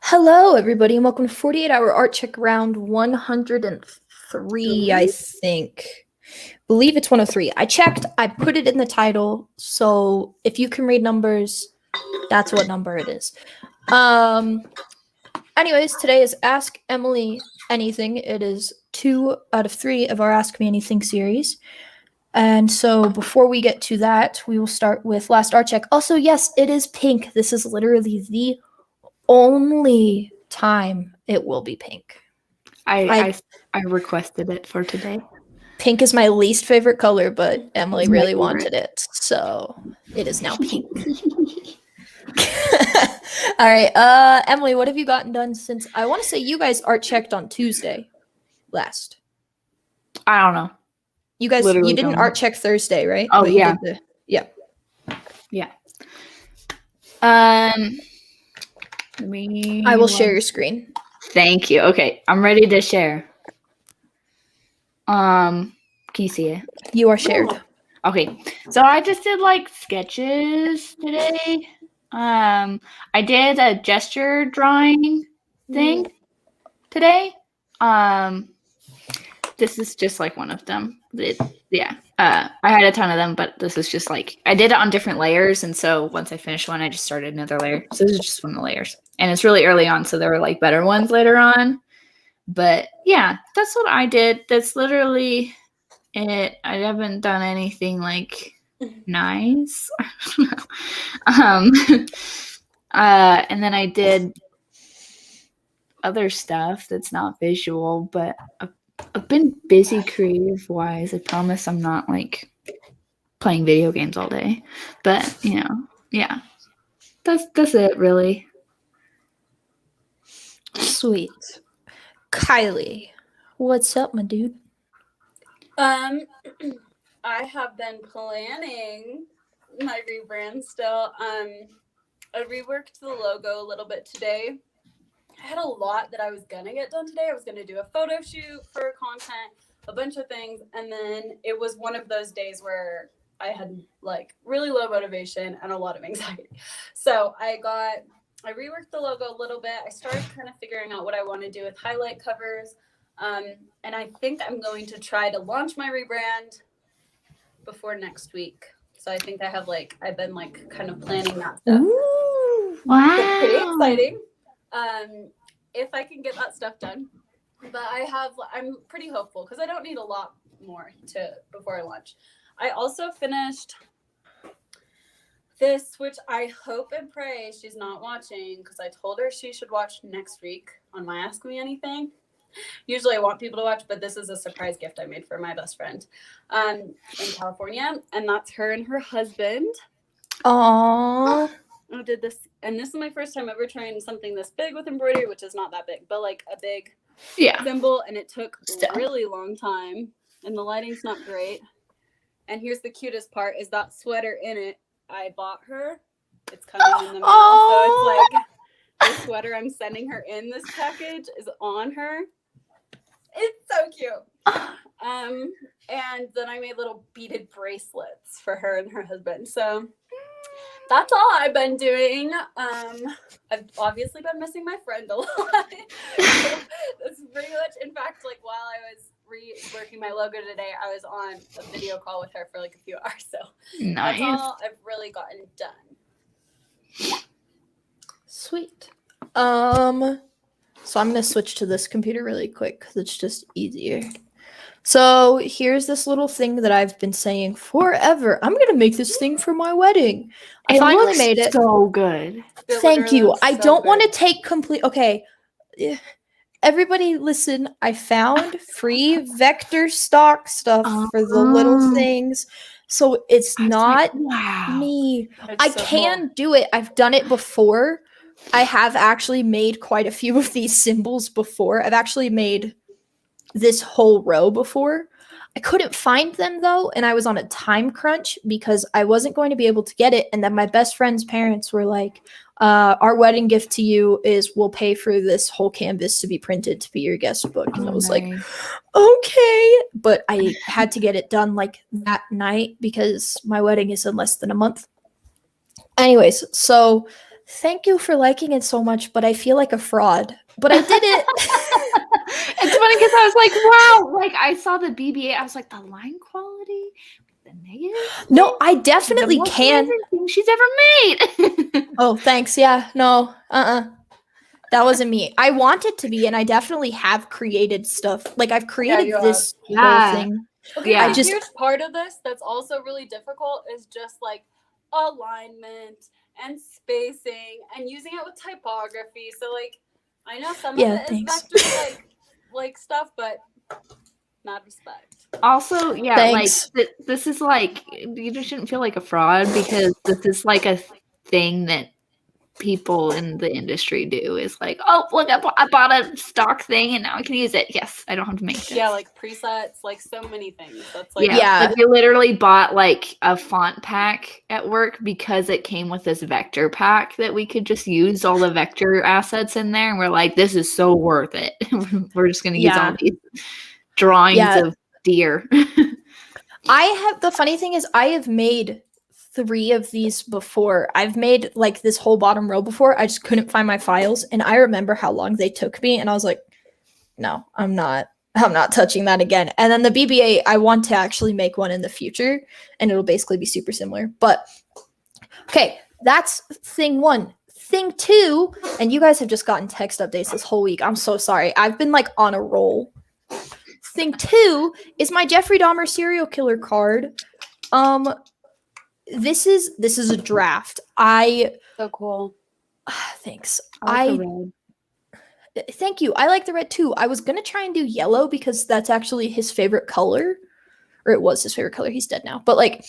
Hello, everybody, and welcome to 48-hour Artcheck round 103, I think. Believe it's 103. I checked. I put it in the title, so if you can read numbers, that's what number it is. Anyways, today is Ask Emily Anything. It is 2 out of 3 of our Ask Me Anything series. And so before we get to that, we will start with last Artcheck. Also, yes, it is pink. This is literally the only time it will be pink. I requested it for today. Pink is my least favorite color, but Emily really wanted it, so it is now pink. All right, Emily, what have you gotten done since? I want to say you guys art checked on Tuesday last. I don't know. You guys, Literally you didn't art check Thursday, right? Oh, but yeah. Yeah. I will share your screen. Thank you. Okay, I'm ready to share. Can you see it? You are shared. Okay, so I just did like sketches today. I did a gesture drawing thing today. This is just like one of them. I had a ton of them, but this is just like I did it on different layers, and so once I finished one, I just started another layer. So this is just one of the layers, and it's really early on, so there were like better ones later on. But yeah, that's what I did. That's literally it. I haven't done anything like nice. And then I did other stuff that's not visual, but I've been busy creative-wise. I promise I'm not like playing video games all day, but yeah, that's it really. Sweet. Kiley, what's up, my dude? I have been planning my rebrand still. I reworked the logo a little bit today. I had a lot that I was gonna get done today. I was gonna do a photo shoot for content, a bunch of things, and then it was one of those days where I had like really low motivation and a lot of anxiety. So I reworked the logo a little bit. I started kind of figuring out what I want to do with highlight covers. And I think I'm going to try to launch my rebrand before next week. So I think I've been like kind of planning that stuff. Ooh, wow. It's pretty exciting. If I can get that stuff done. But I'm pretty hopeful because I don't need a lot more before I launch. I also finished this, which I hope and pray she's not watching because I told her she should watch next week on my Ask Me Anything. Usually I want people to watch, but this is a surprise gift I made for my best friend in California, and that's her and her husband. Aww. I did this, and this is my first time ever trying something this big with embroidery, which is not that big, but like a big symbol, and it took a really long time, and the lighting's not great. And here's the cutest part, is that sweater in it, I bought her. It's coming in the mail, so it's like the sweater I'm sending her in this package is on her. It's so cute. And then I made little beaded bracelets for her and her husband. So that's all I've been doing. I've obviously been missing my friend a lot. That's pretty much, in fact, like while I was reworking my logo today, I was on a video call with her for like a few hours. So nice. That's all I've really gotten done. Sweet. So I'm going to switch to this computer really quick because it's just easier. So here's this little thing that I've been saying forever. I'm going to make this thing for my wedding. I finally made it. So good. Thank you. I don't want to take complete. Okay. Everybody listen. I found free vector stock stuff for the little things. So it's not me. I can do it. I've done it before. I have actually made quite a few of these symbols before. I've actually made this whole row before. I couldn't find them though, and I was on a time crunch because I wasn't going to be able to get it. And then my best friend's parents were like, our wedding gift to you is we'll pay for this whole canvas to be printed to be your guest book. And I was like, okay. But I had to get it done like that night because my wedding is in less than a month. Anyways, so Thank you for liking it so much, but I feel like a fraud. But I did it. It's funny because I was like, wow, like I saw the BB-8, I was like, the line quality, the negative. No, I definitely the most can. amazing thing she's ever made. Oh, thanks. Yeah, no, that wasn't me. I want it to be, and I definitely have created stuff. Like I've created this whole thing. Okay, Yeah. a huge part of this that's also really difficult is just like alignment and spacing and using it with typography. So like I know some of it is vector like stuff, but mad respect. Also, yeah, Thanks. like this is like you just shouldn't feel like a fraud because this is like a thing that people in the industry do is like, oh look, I bought a stock thing and now I can use it. Yes, I don't have to make it. Yeah, like presets, like so many things. That's like like we literally bought like a font pack at work because it came with this vector pack that we could just use all the vector assets in there, and we're like, this is so worth it. We're just gonna use all these drawings of deer. The funny thing is I have made 3 of these before. I've made like this whole bottom row before. I just couldn't find my files, and I remember how long they took me, and I was like, no, I'm not touching that again. And then the BB-8, I want to actually make one in the future, and it'll basically be super similar. But okay, that's thing 1. Thing 2, and you guys have just gotten text updates this whole week. I'm so sorry. I've been like on a roll. Thing 2 is my Jeffrey Dahmer serial killer card. This is a draft. So cool. Thanks. I like the red. Thank you. I like the red too. I was gonna try and do yellow because that's actually his favorite color, or it was his favorite color. He's dead now, but like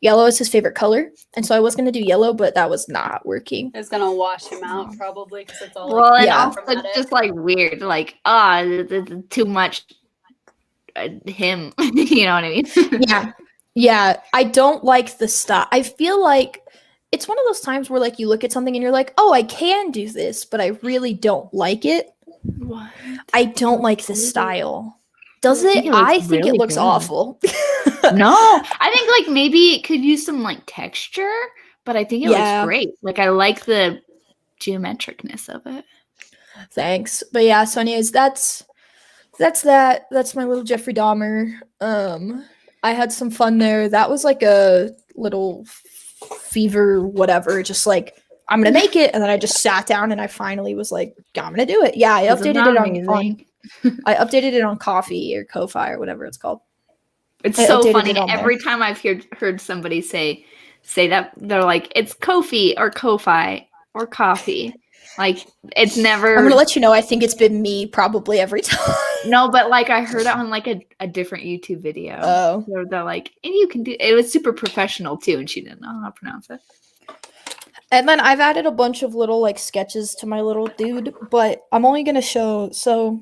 yellow is his favorite color, and so I was gonna do yellow, but that was not working. It's gonna wash him out probably because it's all. Well, like, and also it's just like weird, like too much. Him, you know what I mean? Yeah. I don't like the style. I feel like it's one of those times where like you look at something and you're like, oh, I can do this, but I really don't like it. What? I don't like the style. Does it? I think it looks awful. No, I think like maybe it could use some like texture, but I think it looks great. Like I like the geometricness of it. Thanks. But yeah, so anyways, that's that. That's my little Jeffrey Dahmer. I had some fun there. That was like a little fever, whatever. Just like I'm gonna make it, and then I just sat down and I finally was like, I'm gonna do it. Yeah, I updated it on I updated it on Coffee or Ko-Fi or whatever it's called. It's so funny. Every time I've heard somebody say that, they're like, it's Ko-Fi or Ko-Fi or coffee. Like it's never. I'm gonna let you know. I think it's been me probably every time. No, but like I heard it on like a different YouTube video. Oh, so they're like, and you can do. It was super professional too, and she didn't know how to pronounce it. And then I've added a bunch of little like sketches to my little dude, but I'm only gonna show. So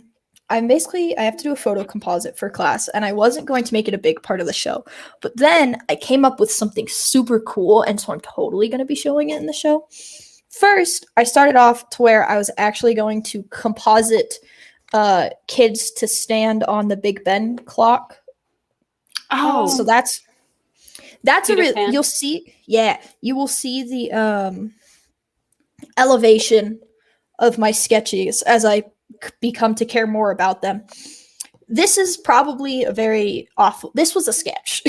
I have to do a photo composite for class, and I wasn't going to make it a big part of the show. But then I came up with something super cool, and so I'm totally gonna be showing it in the show. First, I started off to where I was actually going to composite kids to stand on the Big Ben clock. Oh, so that's a real. You'll see. Yeah, you will see the elevation of my sketches as I become to care more about them. This is probably a very awful. This was a sketch.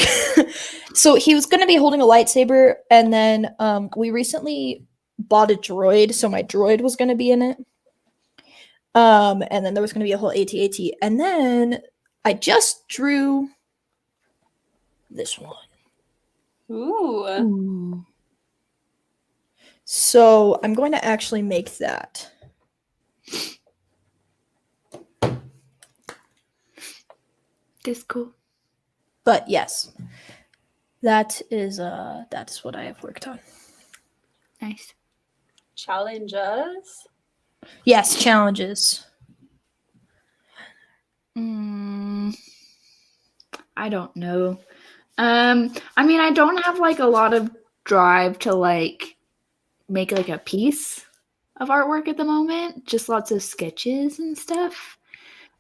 So he was going to be holding a lightsaber, and then we recently bought a droid, so my droid was going to be in it. And then there was going to be a whole AT-AT, and then I just drew this one. Ooh. So I'm going to actually make that. This cool. But yes, that is what I have worked on. Nice. Challenges? Yes, challenges. I don't know. I mean, I don't have like a lot of drive to like make like a piece of artwork at the moment. Just lots of sketches and stuff.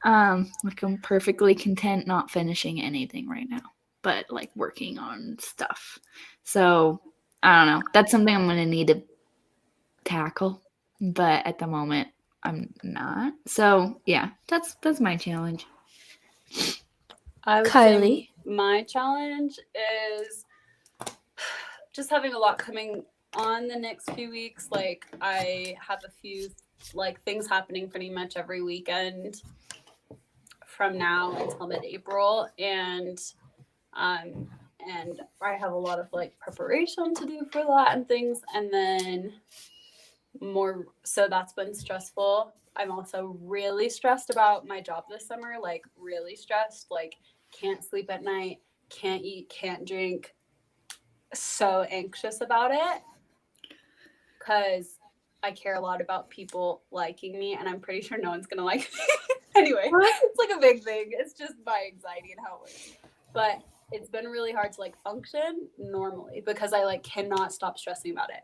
Like I'm perfectly content not finishing anything right now, but like working on stuff. So I don't know. That's something I'm gonna need to tackle, but at the moment I'm not. So yeah, that's my challenge. I would Kylie. say my challenge is just having a lot coming on the next few weeks. Like I have a few like things happening pretty much every weekend from now until mid-April, and I have a lot of like preparation to do for that and things, and then more, so that's been stressful. I'm also really stressed about my job this summer, like really stressed, like can't sleep at night, can't eat, can't drink, so anxious about it because I care a lot about people liking me, and I'm pretty sure no one's gonna like me. Anyway, it's like a big thing. It's just my anxiety and how it works. But it's been really hard to like function normally because I like cannot stop stressing about it.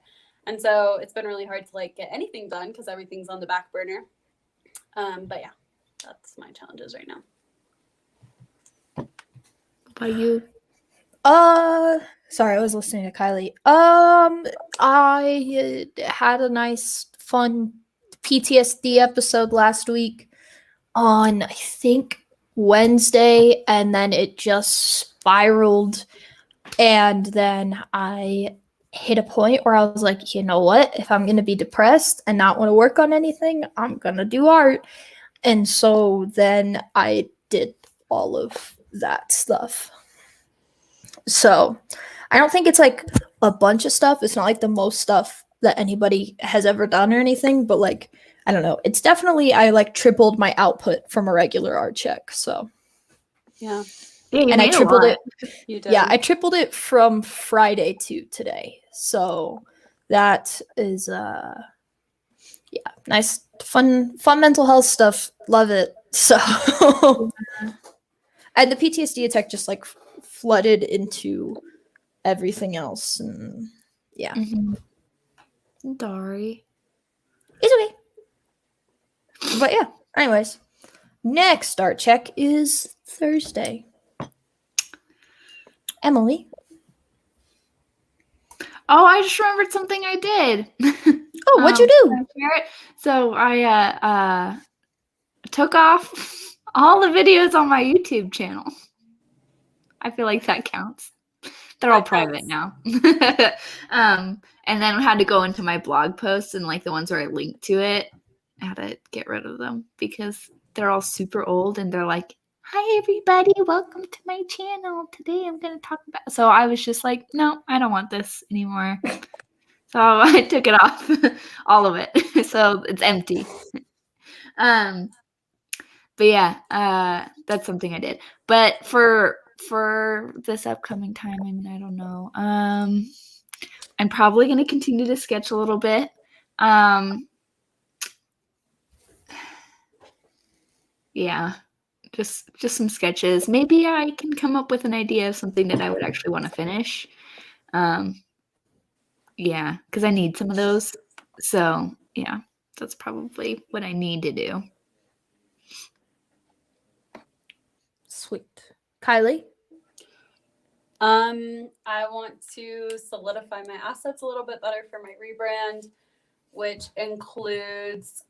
And so it's been really hard to like get anything done because everything's on the back burner. But yeah, that's my challenges right now. How about you? Sorry, I was listening to Kylie. I had a nice, fun PTSD episode last week on, I think, Wednesday, and then it just spiraled. And then I hit a point where I was like, you know what? If I'm going to be depressed and not want to work on anything, I'm going to do art. And so then I did all of that stuff. So I don't think it's like a bunch of stuff. It's not like the most stuff that anybody has ever done or anything, but like, I don't know. It's definitely, I like tripled my output from a regular Artcheck. So yeah. And I tripled it. You did. Yeah, I tripled it from Friday to today. So that is nice, fun mental health stuff. Love it. So and the PTSD attack just like flooded into everything else, and yeah. Sorry. It's okay. But yeah, anyways. Next Artcheck is Thursday. Emily. Oh, I just remembered something I did. Oh, what'd you do? So I took off all the videos on my YouTube channel. I feel like that counts. They're all private now. And then I had to go into my blog posts and like the ones where I linked to it, I had to get rid of them because they're all super old and they're like, hi everybody, welcome to my channel. Today I'm going to talk about, so I was just like, no, I don't want this anymore. So I took it off, all of it. So it's empty. But yeah, that's something I did. But for this upcoming time, I mean, I don't know. I'm probably going to continue to sketch a little bit. Yeah, just some sketches. Maybe I can come up with an idea of something that I would actually want to finish. Yeah, because I need some of those. So yeah, that's probably what I need to do. Sweet. Kylie? I want to solidify my assets a little bit better for my rebrand, which includes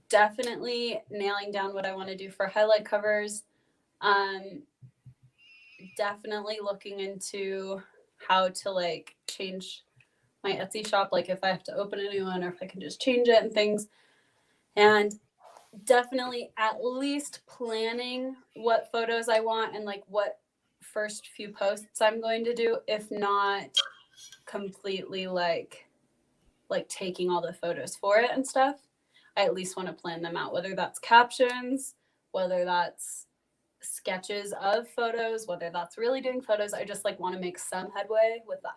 definitely nailing down what I want to do for highlight covers. Definitely looking into how to like change my Etsy shop, like if I have to open a new one or if I can just change it and things. And definitely at least planning what photos I want and like what first few posts I'm going to do, if not completely like taking all the photos for it and stuff. I at least want to plan them out, whether that's captions, whether that's sketches of photos, whether that's really doing photos. I just like want to make some headway with that.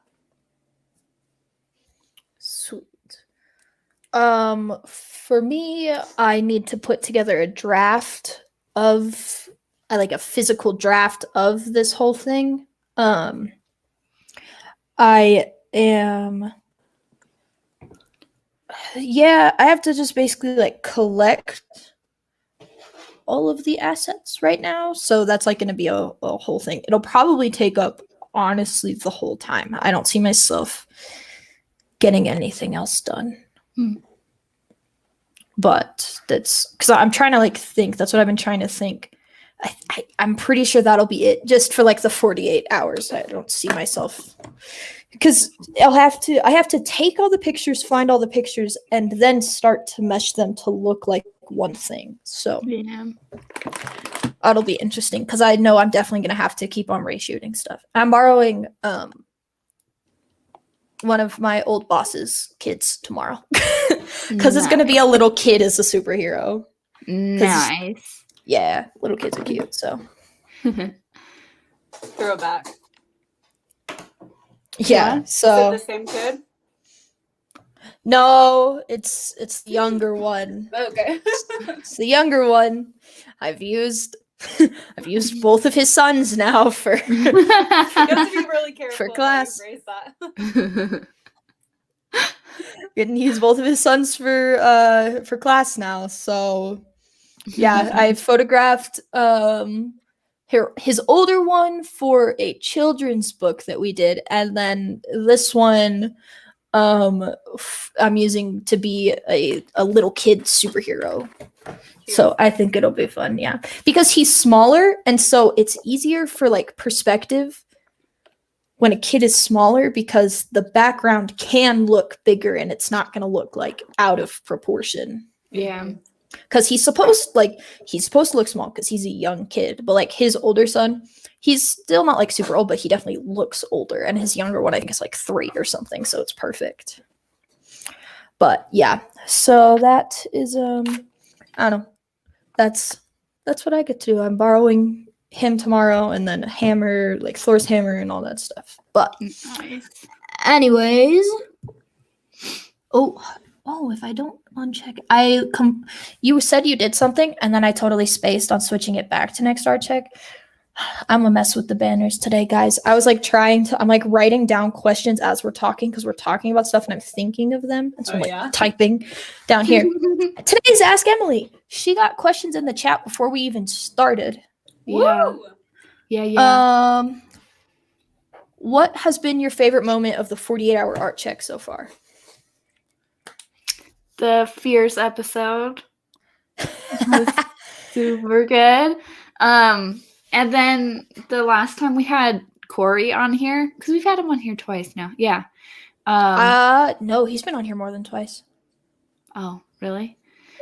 Sweet. For me, I need to put together a draft of like a physical draft of this whole thing. I have to just basically like collect all of the assets right now. So that's like going to be a whole thing. It'll probably take up, honestly, the whole time. I don't see myself getting anything else done. But that's because I'm trying to like think. That's what I've been trying to think. I'm pretty sure that'll be it, just for like the 48 hours. I don't see myself, because I have to take all the pictures, find all the pictures, and then start to mesh them to look like one thing. So Yeah. That'll be interesting, because I know I'm definitely gonna have to keep on reshooting stuff. I'm borrowing one of my old boss's kids tomorrow, because it's gonna be a little kid as a superhero. Nice. Yeah, little kids are cute. So throwback. Yeah. So is it the same kid? No, it's the younger one. Okay. It's the younger one. I've used both of his sons now for You have to be really careful for class. how you phrase that. Gonna use both of his sons for class now. So yeah, I photographed his older one for a children's book that we did, and then this one I'm using to be a little kid superhero. So I think it'll be fun, yeah. Because he's smaller, and so it's easier for like perspective when a kid is smaller, because the background can look bigger and it's not going to look like out of proportion. Yeah. Because he's supposed to look small because he's a young kid, but like his older son, he's still not like super old, but he definitely looks older, and his younger one I think is like 3 or something, so it's perfect. But yeah, so that is I don't know, that's what I get to do. I'm borrowing him tomorrow, and then a hammer, like Thor's hammer and all that stuff. But anyways, if I don't uncheck, you said you did something, and then I totally spaced on switching it back to next Artcheck. I'm a mess with the banners today, guys. I was like I'm like writing down questions as we're talking, because we're talking about stuff and I'm thinking of them. And so I'm like typing down here. Today's Ask Emily. She got questions in the chat before we even started. Yeah. Woo! Yeah. What has been your favorite moment of the 48-hour Artcheck so far? The Fierce episode was super good. And then the last time we had Corey on here, because we've had him on here twice now. Yeah. No, he's been on here more than twice. Oh, really?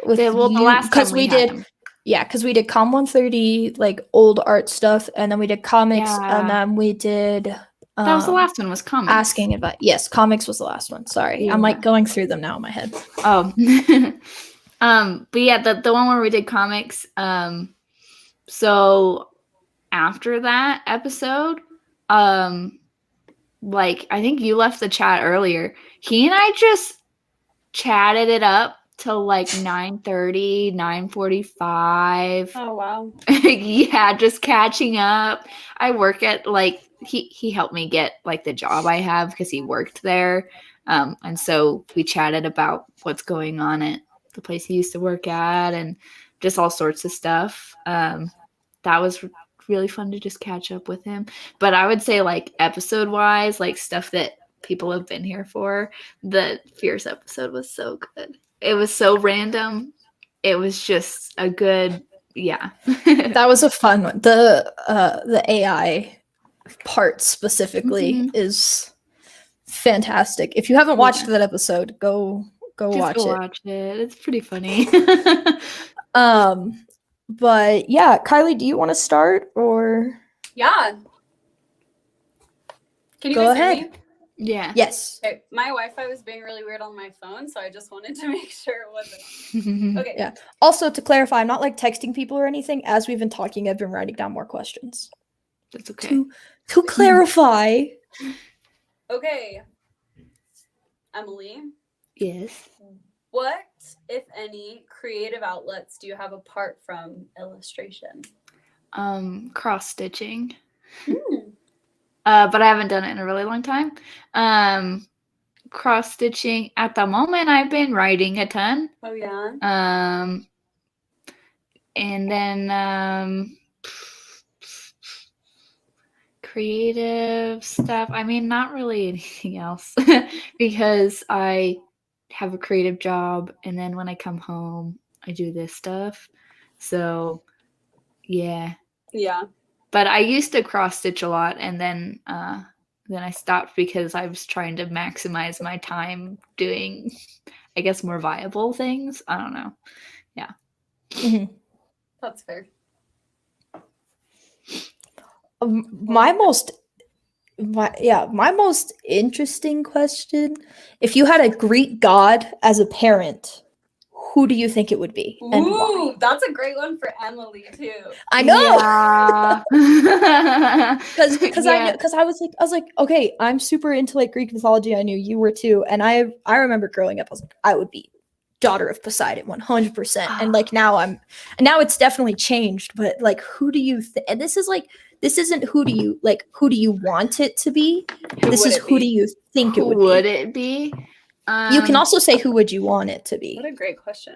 The last time we did him. Yeah, because we did Com 130, like old art stuff, and then we did comics, and then we did that was the last one, was comics. Asking about comics was the last one. Sorry. Yeah. I'm like going through them now in my head. Oh. But yeah, the one where we did comics, so after that episode, like I think you left the chat earlier. He and I just chatted it up till like 9:30, 9:45. Oh wow. Yeah, just catching up. I work at like he helped me get like the job I have because he worked there. And so we chatted about what's going on at the place he used to work at and just all sorts of stuff. That was really fun to just catch up with him. But I would say like episode wise, like stuff that people have been here for, the Fierce episode was so good. It was so random. It was just a good, yeah. That was a fun one. The AI part specifically is fantastic. If you haven't watched that episode, go watch it. Watch it. It's pretty funny. But yeah, Kylie, do you want to start or? Yeah. Can you go ahead? Hear me? Yeah. Yes. Okay. My Wi-Fi was being really weird on my phone, so I just wanted to make sure it wasn't. Okay. Yeah. Also, to clarify, I'm not like texting people or anything. As we've been talking, I've been writing down more questions. That's okay. To clarify. Okay. Emily. Yes. What, if any, creative outlets do you have apart from illustration? Cross stitching. But I haven't done it in a really long time. Cross stitching. At the moment, I've been writing a ton. Oh yeah. And then creative stuff. I mean, not really anything else because I have a creative job, and then when I come home, I do this stuff. So, yeah. Yeah. But I used to cross stitch a lot, and then I stopped because I was trying to maximize my time doing, I guess, more viable things. I don't know. Yeah. Mm-hmm. That's fair. My most interesting question: if you had a Greek god as a parent, who do you think it would be, and why? That's a great one for Emily too. I know. Yeah. Because I was like, okay, I'm super into like Greek mythology. I knew you were too, and I remember growing up, I was like, I would be daughter of Poseidon 100%, and like now it's definitely changed. But like, who do you think? And this isn't who do you want it to be? This is who do you think it would be? Would it be? You can also say who would you want it to be? What a great question.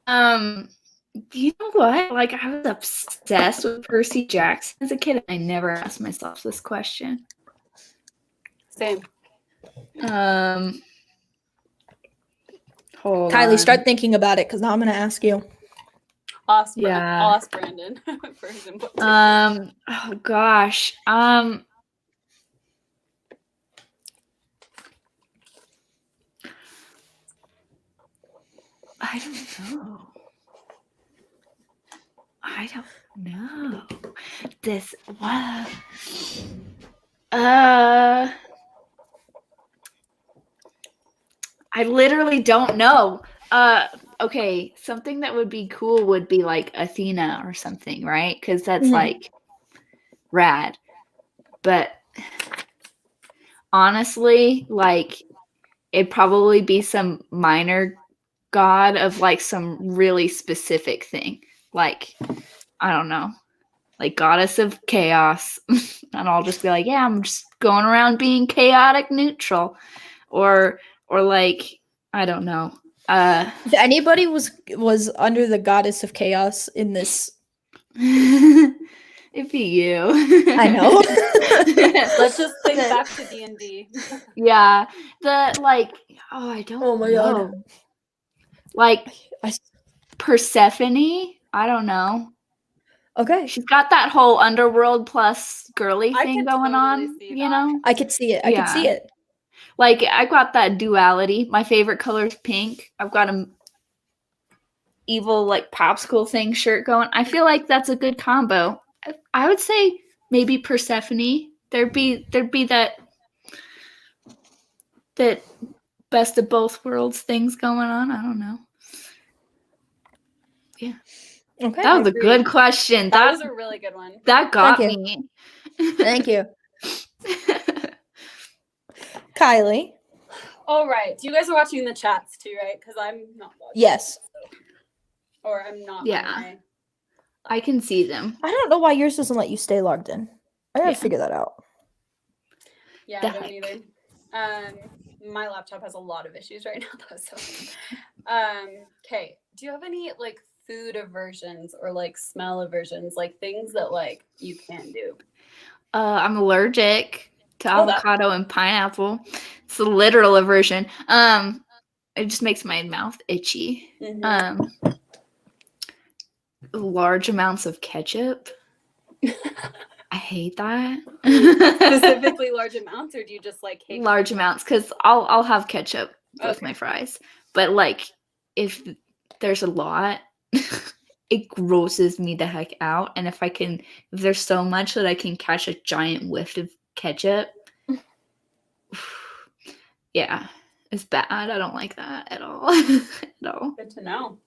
You know what? Like, I was obsessed with Percy Jackson as a kid, and I never asked myself this question. Same. Hold Kylie, on. start thinking about it, because now I'm gonna ask you. Ask Brandon for his input. Oh gosh. I don't know. This what? I literally don't know. Okay, something that would be cool would be like Athena or something, right? Because that's like rad. But honestly, like, it'd probably be some minor god of like some really specific thing. Like, I don't know, like goddess of chaos. And I'll just be like, yeah, I'm just going around being chaotic neutral. Or like, I don't know. If anybody was under the goddess of chaos in this, it'd be you. I know. Let's just think back to D&D. Yeah, I don't know. Oh my god. Like Persephone. I don't know. Okay. She's got that whole underworld plus girly thing going on. You know. I could see it. I could see it. Like, I got that duality. My favorite color is pink. I've got a evil like popsicle thing shirt going. I feel like that's a good combo. I would say maybe Persephone. There'd be that best of both worlds things going on. I don't know. Yeah. Okay. That was a good question. That was a really good one. That got me. Thank you. Kylie. All right. You guys are watching the chats too, right? Because I'm not watching. Yes. Or I'm not. Yeah. I can see them. I don't know why yours doesn't let you stay logged in. I gotta figure that out. Yeah, I don't either. My laptop has a lot of issues right now, though. So, okay. Do you have any like food aversions or like smell aversions, like things that like you can't do? I'm allergic to avocado and pineapple. It's a literal aversion. It just makes my mouth itchy. Mm-hmm. Large amounts of ketchup. I hate that. Specifically large amounts, or do you just like hate large amounts? Because I'll have ketchup with my fries, but like if there's a lot, it grosses me the heck out. And if there's so much that I can catch a giant whiff of ketchup, yeah, it's bad. I don't like that at all. At all. Good to know.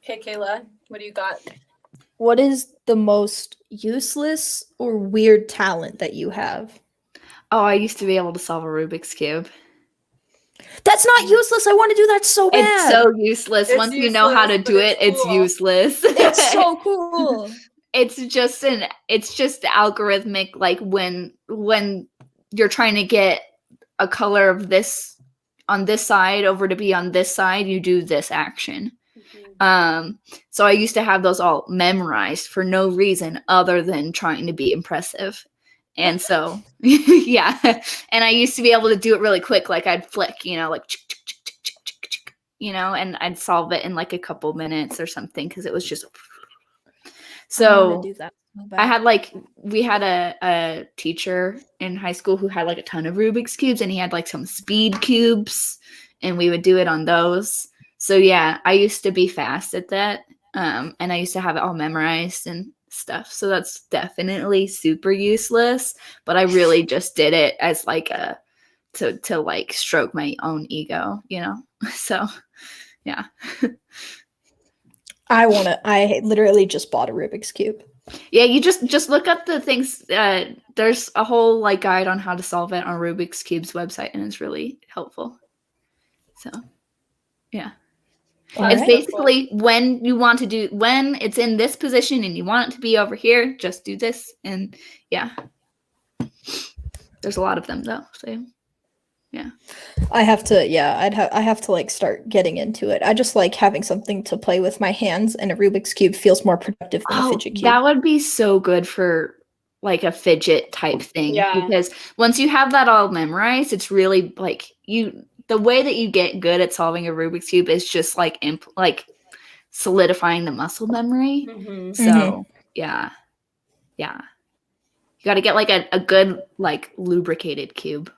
Okay, Kayla, what do you got? What is the most useless or weird talent that you have? Oh, I used to be able to solve a Rubik's Cube. That's not useless. I want to do that so bad. It's so useless. Once you know how to do it, it's useless. It's so cool. It's just algorithmic. Like when you're trying to get a color of this on this side over to be on this side, you do this action. So I used to have those all memorized for no reason other than trying to be impressive. And so, yeah. And I used to be able to do it really quick. Like I'd flick, like, and I'd solve it in like a couple minutes or something because it was just. So do that. I had we had a teacher in high school who had like a ton of Rubik's Cubes, and he had like some speed cubes, and we would do it on those. So yeah, I used to be fast at that. And I used to have it all memorized and stuff. So that's definitely super useless, but I really just did it as like to like stroke my own ego, So yeah. I literally just bought a Rubik's Cube. Yeah, you just look up the things. There's a whole like guide on how to solve it on Rubik's Cube's website, and it's really helpful. So yeah. It's basically when it's in this position and you want it to be over here, just do this. And yeah, there's a lot of them though. So yeah, I have to like start getting into it. I just like having something to play with my hands, and a Rubik's Cube feels more productive than a fidget cube. That would be so good for like a fidget type thing. Yeah. Because once you have that all memorized, it's really like the way that you get good at solving a Rubik's Cube is just like solidifying the muscle memory. Mm-hmm. So yeah. You got to get like a good like lubricated cube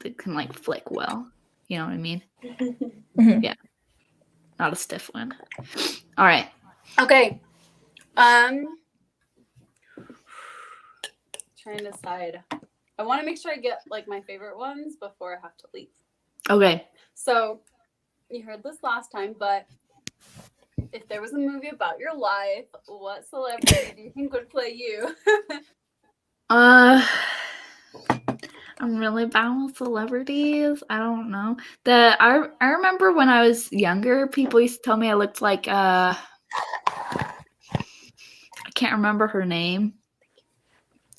that can like flick well. You know what I mean? Mm-hmm. Yeah. Not a stiff one. All right. Okay. Trying to decide. I want to make sure I get like my favorite ones before I have to leave. Okay. So you heard this last time, but if there was a movie about your life, what celebrity do you think would play you? I'm really bad with celebrities. I don't know. I remember when I was younger, people used to tell me I looked like I can't remember her name.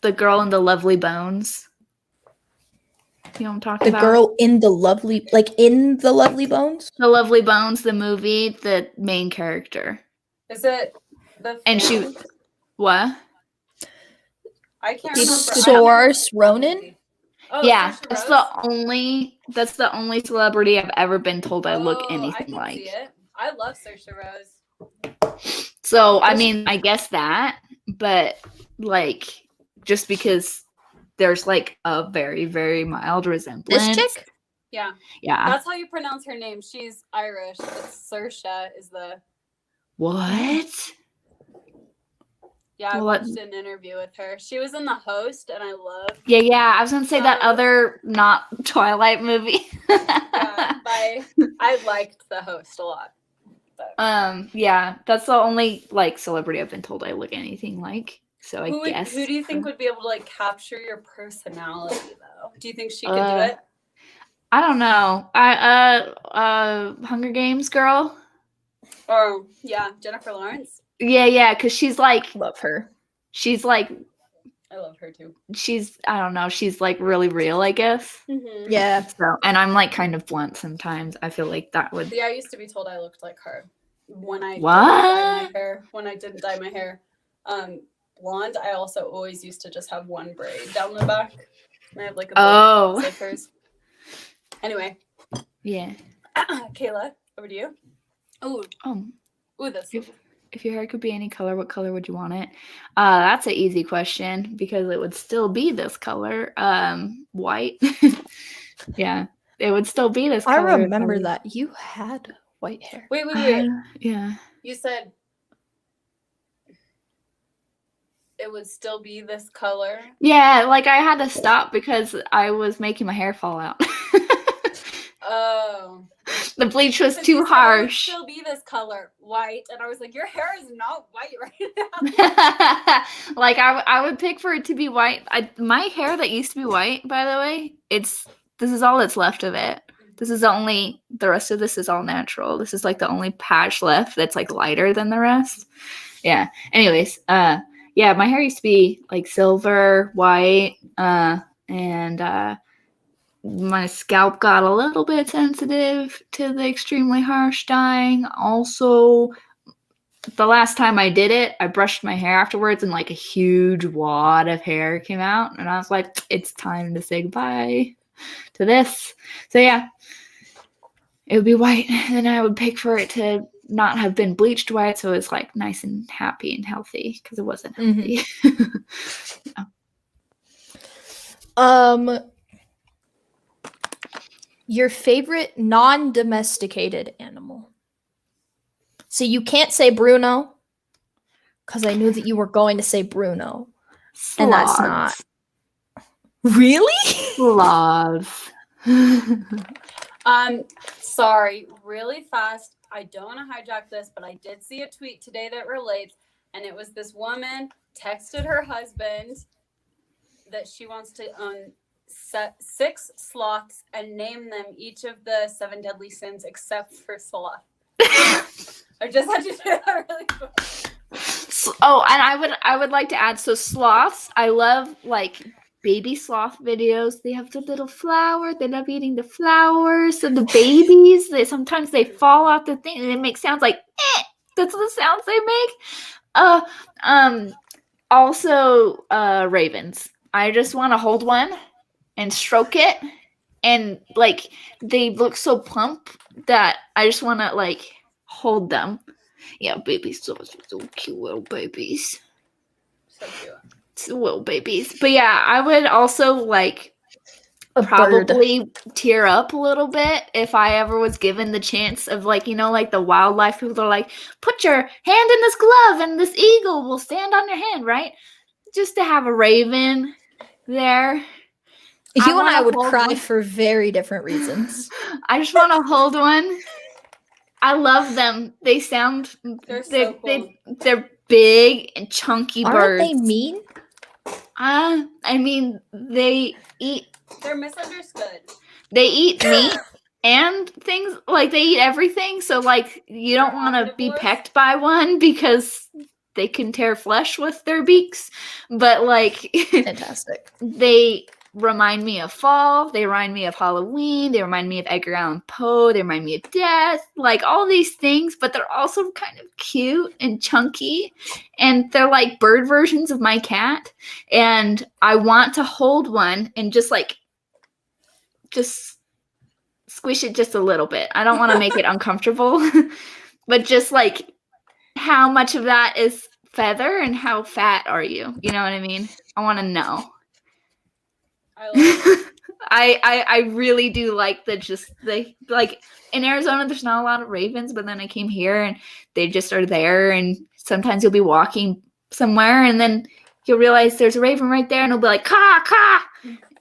The girl in the Lovely Bones. You know what I'm talking about? The girl in the Lovely Bones? The Lovely Bones, the movie, the main character. Is it the And she what? I can't remember. Saoirse Ronan? Oh, Yeah, Saoirse that's the only celebrity I've ever been told I look I anything can like. see it. I love Saoirse Rose. So I mean, I guess that, but like just because there's like a very, very mild resemblance. This chick? Yeah. Yeah. That's how you pronounce her name. She's Irish. It's Saoirse is the What? Yeah, I Well, watched an interview with her. She was in The Host, and I love. Yeah. I was gonna say that other not Twilight movie. I liked The Host a lot. But. Yeah, that's the only like celebrity I've been told I look anything like. So I guess. Who do you think would be able to like capture your personality though? Do you think she could do it? I don't know. Hunger Games girl. Or yeah, Jennifer Lawrence. Yeah, because she's like love her. She's like I love her too. I don't know, she's like really real, I guess. Mm-hmm. Yeah. So, and I'm like kind of blunt sometimes. I feel like that would. Yeah, I used to be told I looked like her when I didn't dye my hair. Blonde. I also always used to just have one braid down the back. And I have like a like hers. Anyway. Yeah. Kayla, over to you. Ooh, this. If your hair could be any color, what color would you want it? That's an easy question because it would still be this color. White. Yeah, it would still be this color. I remember that you had white hair. Wait. Yeah. You said it would still be this color? Yeah, like I had to stop because I was making my hair fall out. Oh. The bleach was too harsh. It would still be this color, white, and I was like, your hair is not white right now. Like I would pick for it to be white. My hair that used to be white, by the way, this is all that's left of it. The rest of this is all natural. This is like the only patch left that's like lighter than the rest. Yeah. Anyways, yeah, my hair used to be like silver, white, and my scalp got a little bit sensitive to the extremely harsh dyeing. Also, the last time I did it, I brushed my hair afterwards and like a huge wad of hair came out. And I was like, it's time to say goodbye to this. So yeah, it would be white. And then I would pick for it to not have been bleached white. So it's like nice and happy and healthy because it wasn't healthy. Yeah. Your favorite non-domesticated animal. So you can't say Bruno because I knew that you were going to say Bruno. Sloths. And that's not. Really? Sloths. Sorry, really fast. I don't want to hijack this, but I did see a tweet today that relates, and it was this woman texted her husband that she wants to own 6 sloths and name them each of the 7 deadly sins except for sloth. I just had to do that really quick. Oh, and I would like to add, so sloths, I love like baby sloth videos. They have the little flower. They love eating the flowers. And the babies, sometimes they fall off the thing and it makes sounds like eh. That's the sounds they make. Also ravens. I just want to hold one and stroke it, and like they look so plump that I just want to like hold them. Yeah, babies, so cute little babies. So cute. Little babies. But yeah, I would also like A probably bird. tear up a little bit if I ever was given the chance of like, like the wildlife people are like, put your hand in this glove and this eagle will stand on your hand, right? Just to have a raven there. You and I would cry for very different reasons. I just want to hold one. I love them. They sound so cool. They're big and chunky birds. Aren't they mean? I mean, they eat. They're misunderstood. They eat meat and things, like they eat everything. So like you don't want to be pecked by one because they can tear flesh with their beaks. But like, fantastic. They remind me of fall. They remind me of Halloween. They remind me of Edgar Allan Poe. They remind me of death. Like all these things, but they're also kind of cute and chunky. And they're like bird versions of my cat. And I want to hold one and just squish it just a little bit. I don't want to make it uncomfortable, but just like how much of that is feather and how fat are you? You know what I mean? I want to know. I really do like like in Arizona there's not a lot of ravens, but then I came here and they just are there, and sometimes you'll be walking somewhere and then you'll realize there's a raven right there and it'll be like caw caw,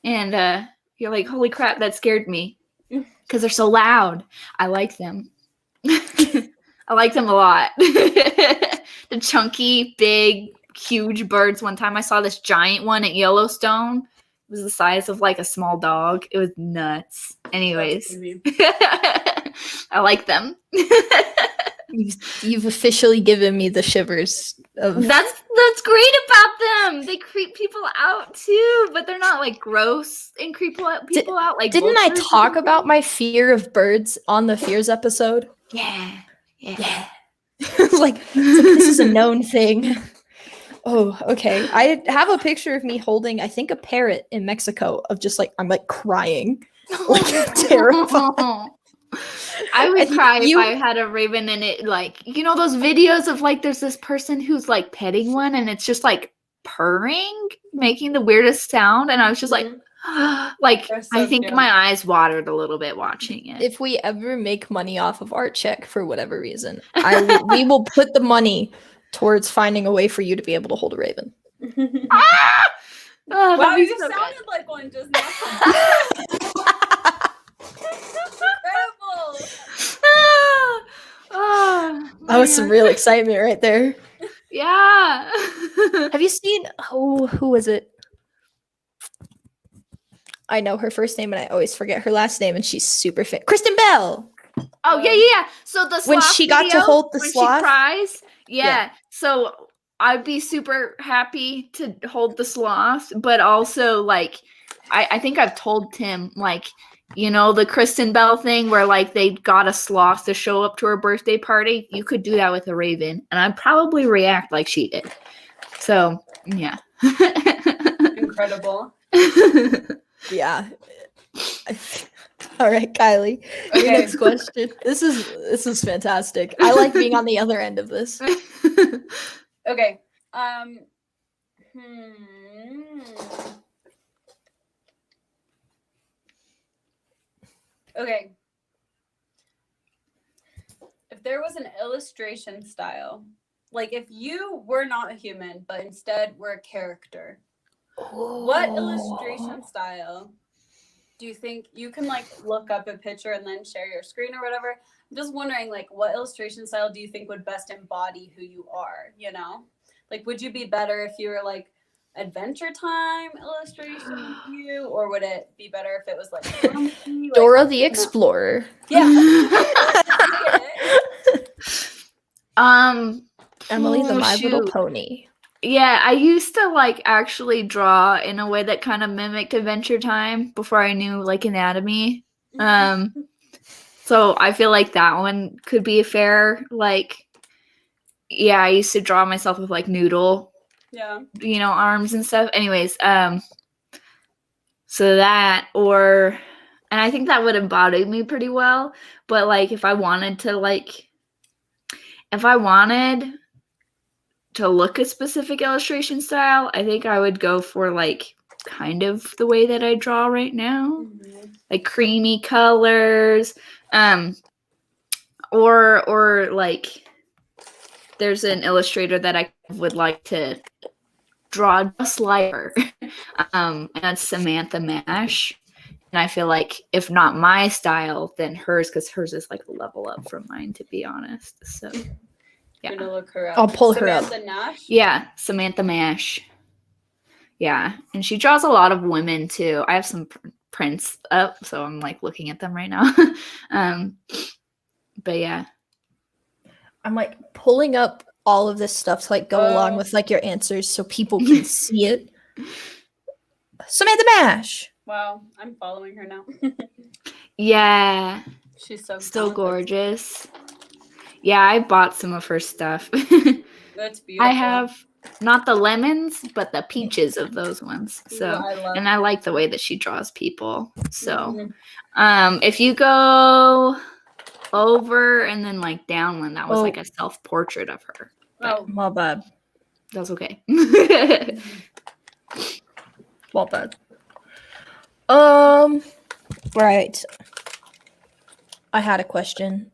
and you're like, holy crap, that scared me because they're so loud. I like them. I like them a lot. The chunky, big, huge birds. One time I saw this giant one at Yellowstone. It was the size of like a small dog. It was nuts. Anyways, I like them. You've officially given me the shivers. That's great about them. They creep people out too, but they're not like gross and creep people out. Like, didn't I talk about my fear of birds on the fears episode? Yeah. like this is a known thing. Oh, okay. I have a picture of me holding, I think, a parrot in Mexico of just like, I'm like crying. Like terrified. I would cry if I had a raven and it like, those videos of like, there's this person who's like petting one and it's just like purring, making the weirdest sound. And I was just like, like, so I think cute. My eyes watered a little bit watching it. If we ever make money off of Artcheck for whatever reason, we will put the money towards finding a way for you to be able to hold a raven. Wow, you so sounded good. Like one just now. Incredible. That was some real excitement right there. Yeah. Have you seen, who was it? I know her first name and I always forget her last name, and she's super fit. Kristen Bell. Oh yeah. So the when she got to hold the sloth, she cries. Yeah. So I'd be super happy to hold the sloth, but also like I think I've told Tim like you know, the Kristen Bell thing where like they got a sloth to show up to her birthday party. You could do that with a raven, and I'd probably react like she did. So yeah. Incredible. Yeah. All right, Kylie. Okay. Next question. This is fantastic. I like being on the other end of this. Okay. Okay. If there was an illustration style, like if you were not a human, but instead were a character, what illustration style do you think you can like look up a picture and then share your screen or whatever? I'm just wondering, like, what illustration style do you think would best embody who you are? You know, like, would you be better if you were like Adventure Time illustration you, or would it be better if it was like Dora the Explorer? Yeah. Emily the My Little Pony. Yeah, I used to like actually draw in a way that kind of mimicked Adventure Time before I knew like anatomy. So I feel like that one could be a fair, like, yeah, I used to draw myself with like noodle, you know, arms and stuff. Anyways, so that, or, and I think that would embody me pretty well. But like, if I wanted to look a specific illustration style, I think I would go for like kind of the way that I draw right now, like creamy colors, or like there's an illustrator that I would like to draw just like her, and that's Samantha Mash. And I feel like if not my style, then hers, because hers is like a level up from mine, to be honest. So. Yeah. I'm gonna look her up. I'll pull her up. Samantha Nash? Yeah, Samantha Mash. Yeah, and she draws a lot of women too. I have some prints up, so I'm like looking at them right now. But yeah, I'm like pulling up all of this stuff to like go along with like your answers so people can see it. Samantha Mash. Wow, I'm following her now. Yeah, she's so gorgeous. Yeah, I bought some of her stuff. That's beautiful. I have not the lemons, but the peaches of those ones. So, and I like the way that she draws people. So, if you go over and then like down one, that was like a self-portrait of her. Oh, my bad. That's okay. Well bad. Right. I had a question.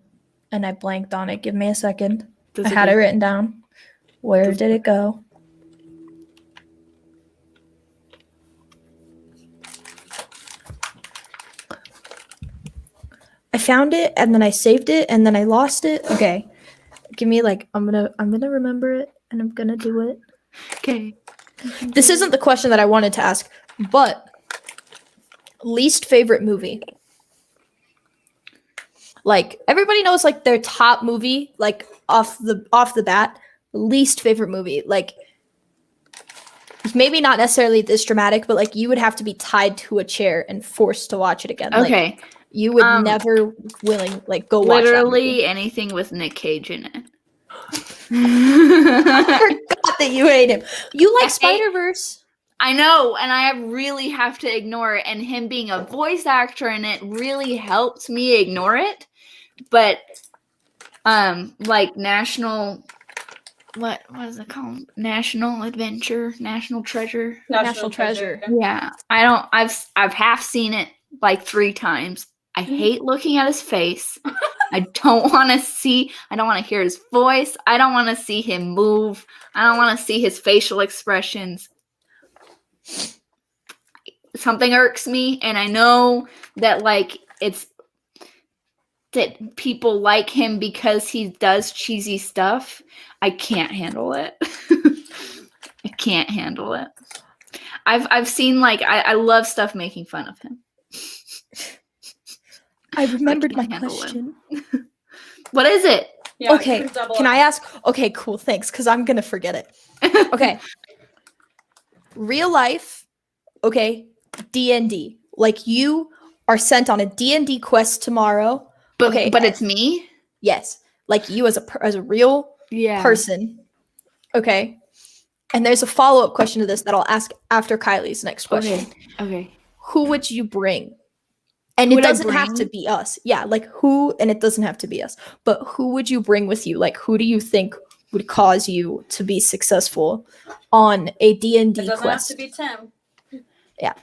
And I blanked on it. Give me a second. I had it written down. Where did it go? I found it and then I saved it and then I lost it. Okay. Give me like I'm gonna remember it and I'm gonna do it. Okay. This isn't the question that I wanted to ask, but least favorite movie. Like everybody knows like their top movie, like off the bat, least favorite movie. Like maybe not necessarily this dramatic, but like you would have to be tied to a chair and forced to watch it again. Okay. Like, you would never go watch literally anything with Nick Cage in it. I forgot that you hate him. You like Spider-Verse. I know, and I really have to ignore it. And him being a voice actor in it really helped me ignore it. But, like National, what is it called? National Adventure, National Treasure, National Treasure. Yeah, I've half seen it like 3 times. I hate looking at his face. I don't want to hear his voice. I don't want to see him move. I don't want to see his facial expressions. Something irks me, and I know that like it's that people like him because he does cheesy stuff. I can't handle it. I can't handle it. I've seen like I love stuff making fun of him. I remembered my question. What is it? Yeah, okay, can I ask? Okay, cool, thanks, because I'm gonna forget it. Okay. Real life, okay, D&D. Like you are sent on a D&D quest tomorrow. But it's me? Yes. Like you as a real person. Okay. And there's a follow-up question to this that I'll ask after Kiley's next question. Okay. Who would you bring? And it doesn't have to be us. Yeah, like who, and it doesn't have to be us. But who would you bring with you? Like who do you think would cause you to be successful on a D&D quest? It doesn't have to be Tim. Yeah.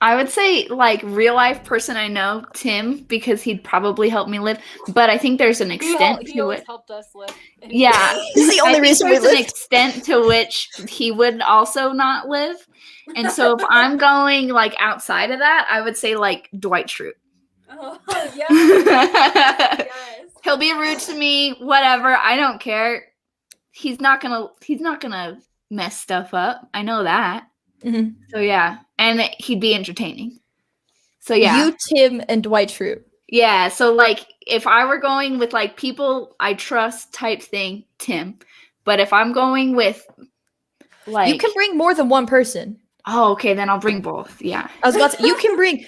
I would say, like, real life person I know, Tim, because he'd probably help me live. But I think there's an extent he to always it. helped us live. Yeah. He's the only reason we there's live. an extent to which he would also not live. And so if I'm going, like, outside of that, I would say, like, Dwight Schrute. Oh, yes. He'll be rude to me, whatever. I don't care. He's not gonna mess stuff up. I know that. Mm-hmm. So yeah, and he'd be entertaining. So yeah, you, Tim, and Dwight Schrute. Yeah, so like if I were going with like people I trust type thing, Tim. But if I'm going with like, you can bring more than one person. Oh, okay, then I'll bring both. Yeah, I was about to. You can bring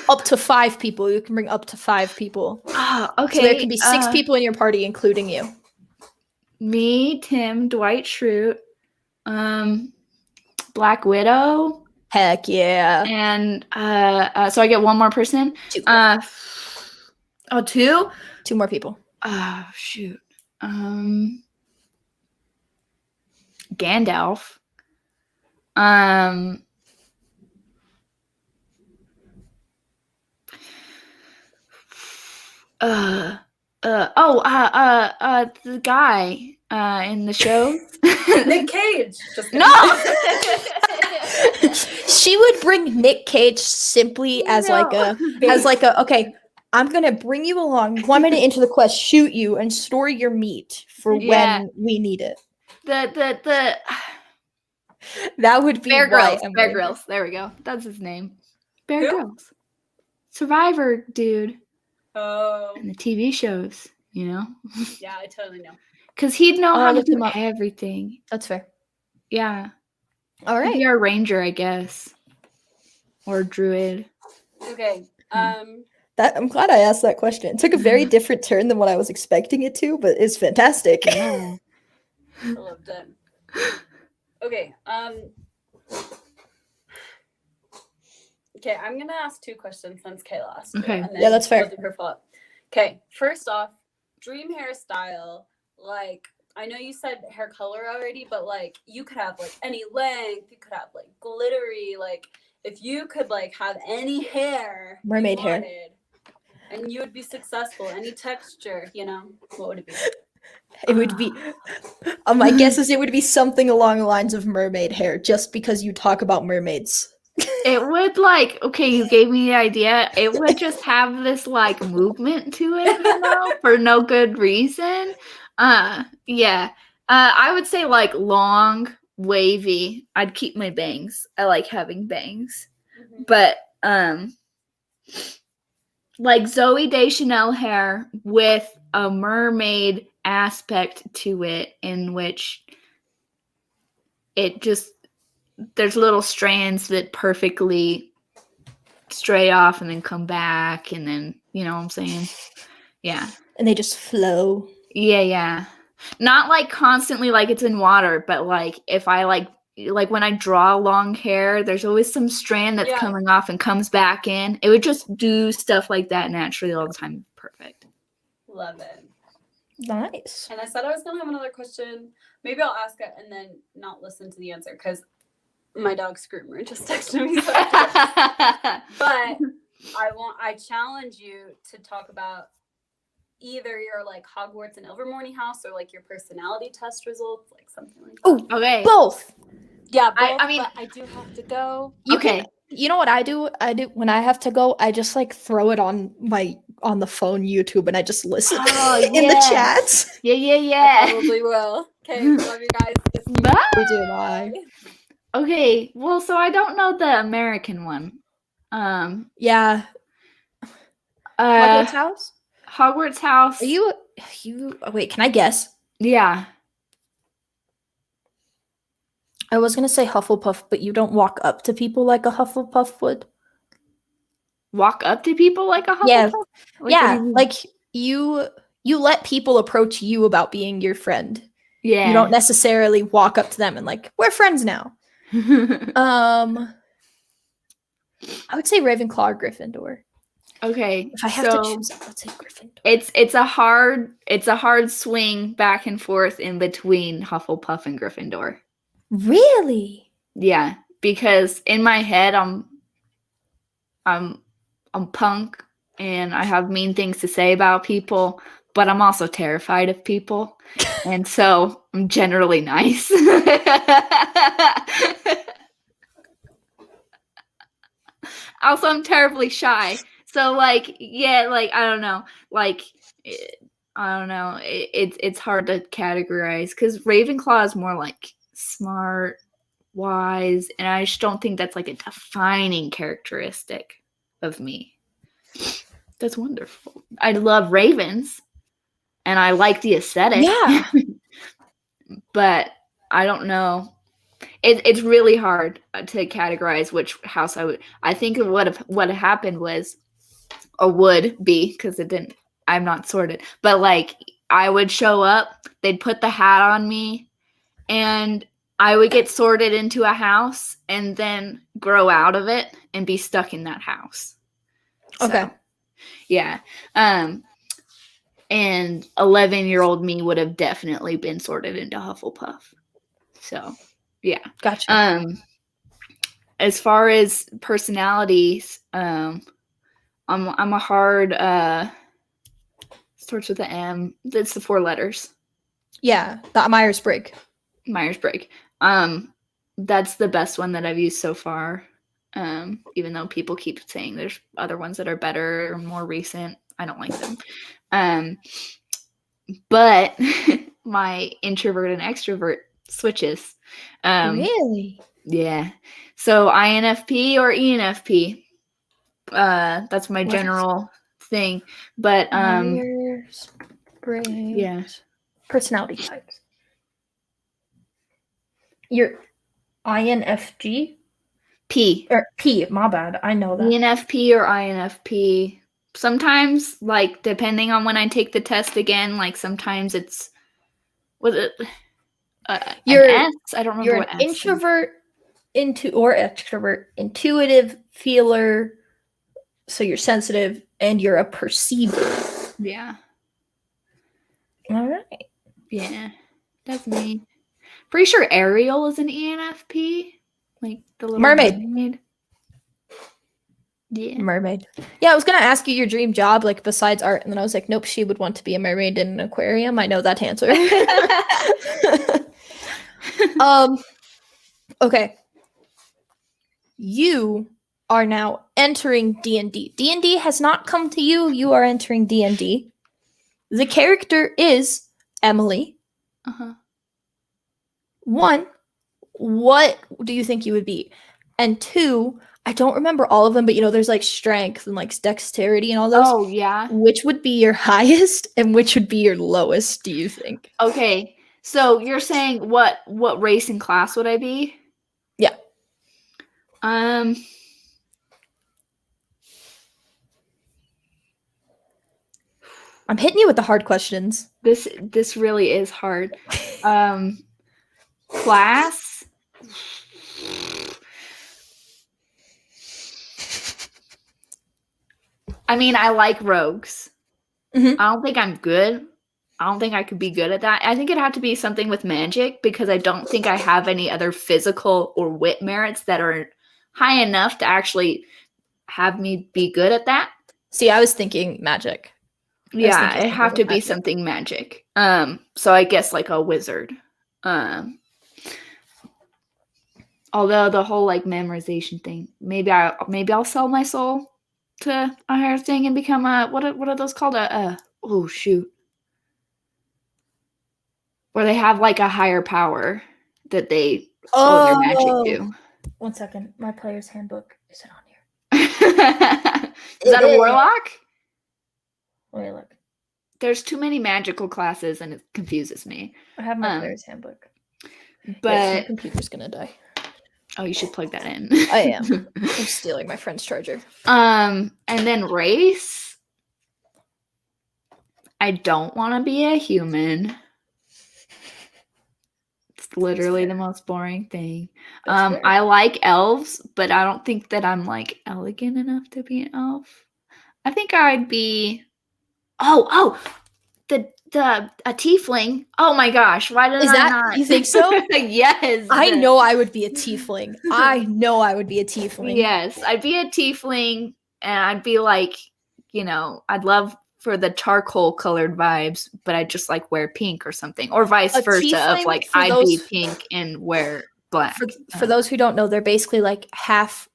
up to 5 people. You can bring up to 5 people. Oh, okay. So there can be 6 people in your party, including you. Me, Tim, Dwight Schrute, Black Widow. Heck yeah. And so I get one more person. 2. 2? 2 more people. Oh shoot. Gandalf. The guy in the show. Nick Cage. No. She would bring Nick Cage simply as like a okay, I'm gonna bring you along 1 minute into the quest, shoot you, and store your meat for when we need it. The that would be Bear Grylls. Bear Grylls. There we go. That's his name. Bear Grylls. Survivor dude. Oh. And the TV shows, you know? Yeah, I totally know. Because he'd know how to do everything. That's fair. Yeah. All right. He'd be our ranger, I guess. Or druid. Okay. I'm glad I asked that question. It took a very different turn than what I was expecting it to, but it's fantastic. Yeah. I loved it. Okay. Okay, I'm gonna ask 2 questions since Kayla asked. Okay. And then Yeah, that's fair. Her follow-up. Okay, first off, dream hairstyle. Like, I know you said hair color already, but like, you could have like any length. You could have like glittery. Like, if you could like have any hair, mermaid hair, and you would be successful. Any texture, you know, what would it be? It would be. My guess is it would be something along the lines of mermaid hair, just because you talk about mermaids. It would like, okay, you gave me the idea. It would just have this like movement to it, you know, for no good reason. Yeah. I would say like long, wavy. I'd keep my bangs. I like having bangs. Mm-hmm. But like Zooey Deschanel hair with a mermaid aspect to it, in which it just, there's little strands that perfectly stray off and then come back, and then, you know what I'm saying? Yeah. And they just flow. Yeah. Not like constantly like it's in water, but like if I like when I draw long hair, there's always some strand that's coming off and comes back in. It would just do stuff like that naturally all the time. Perfect. Love it. Nice. And I said I was going to have another question. Maybe I'll ask it and then not listen to the answer, because my dog Screamer just texted me. So but I challenge you to talk about either your like Hogwarts and Ilvermorny house, or like your personality test results, like something like that. Oh, okay. Both. Yeah, both, I mean, but I do have to go. You know what I do? When I have to go, I just like throw it on the phone YouTube, and I just listen in the chats. Yeah. I probably will. Okay, love you guys. Bye. We do. Bye. Okay, well, so I don't know the American one. Yeah. Hogwarts house. Hogwarts house. Are you? Wait, can I guess? Yeah. I was gonna say Hufflepuff, but you don't walk up to people like a Hufflepuff would. walk up to people like a Hufflepuff? Yeah. Like, Yeah, like you let people approach you about being your friend. Yeah. You don't necessarily walk up to them and like, we're friends now. I would say Ravenclaw or Gryffindor. Okay. If I have to choose, I would say Gryffindor. It's a hard swing back and forth in between Hufflepuff and Gryffindor. Really? Yeah, because in my head I'm punk and I have mean things to say about people, but I'm also terrified of people. And so I'm generally nice. Also, I'm terribly shy. So like, yeah, like I don't know. Like I don't know. It's hard to categorize because Ravenclaw is more like smart, wise, and I just don't think that's like a defining characteristic of me. That's wonderful. I love ravens and I like the aesthetic. Yeah. But I don't know. It's really hard to categorize which house I would. I think what happened was, or would be, because it didn't. I'm not sorted, but like I would show up, they'd put the hat on me, and I would get sorted into a house and then grow out of it and be stuck in that house. Okay. So, yeah. And 11-year-old me would have definitely been sorted into Hufflepuff. So, yeah. Gotcha. As far as personalities, I'm a hard starts with the M. That's the 4 letters. Yeah, the Myers-Briggs. Myers-Briggs. That's the best one that I've used so far. Even though people keep saying there's other ones that are better or more recent, I don't like them. But my introvert and extrovert switches. Really? Yeah. So INFP or ENFP. That's my general thing. But Myers-Briggs. Yeah. Personality types. You're INFG? P. Or P, my bad. I know that. ENFP or INFP. Sometimes, like, depending on when I take the test again, like, sometimes it's, was it You're an S? I don't remember you're what an S introvert or extrovert, intuitive, feeler, so you're sensitive, and you're a perceiver. Yeah. All right. Yeah. That's me. Pretty sure Ariel is an ENFP. Like, the little mermaid. Yeah. Mermaid. Yeah, I was gonna ask you your dream job, like besides art, and then I was like, nope, she would want to be a mermaid in an aquarium. I know that answer. Okay. You are now entering D&D. D&D has not come to you. You are entering D&D. The character is Emily. Uh-huh. 1, what do you think you would be? And 2, I don't remember all of them, but there's like strength and like dexterity and all those. Oh, yeah. Which would be your highest and which would be your lowest, do you think? Okay. So you're saying what race and class would I be? Yeah. I'm hitting you with the hard questions. This really is hard. Class? I mean, I like rogues. Mm-hmm. I don't think I'm good. I don't think I could be good at that. I think it'd have to be something with magic because I don't think I have any other physical or wit merits that are high enough to actually have me be good at that. See, I was thinking magic. Yeah, it'd have to be something magic. So I guess like a wizard. Although the whole like memorization thing, maybe I'll sell my soul to a higher thing and become a what are those called? Oh shoot. Where they have like a higher power that they owe their magic to. 1 second. My player's handbook. Is it on here? Is that a warlock? Wait, look. There's too many magical classes and it confuses me. I have my player's handbook. But my computer's gonna die. Oh, you should plug that in. I am. I'm stealing my friend's charger. And then race. I don't want to be a human. It's literally the most boring thing. I like elves, but I don't think that I'm like elegant enough to be an elf. I think I'd be a tiefling. Oh my gosh, why did I not? You think so? Yes. I know I would be a tiefling. Yes, I'd be a tiefling, and I'd be like, I'd love for the charcoal colored vibes, but I'd just like wear pink or something, or vice versa. Of like, I'd be pink and wear black. For those who don't know, they're basically like half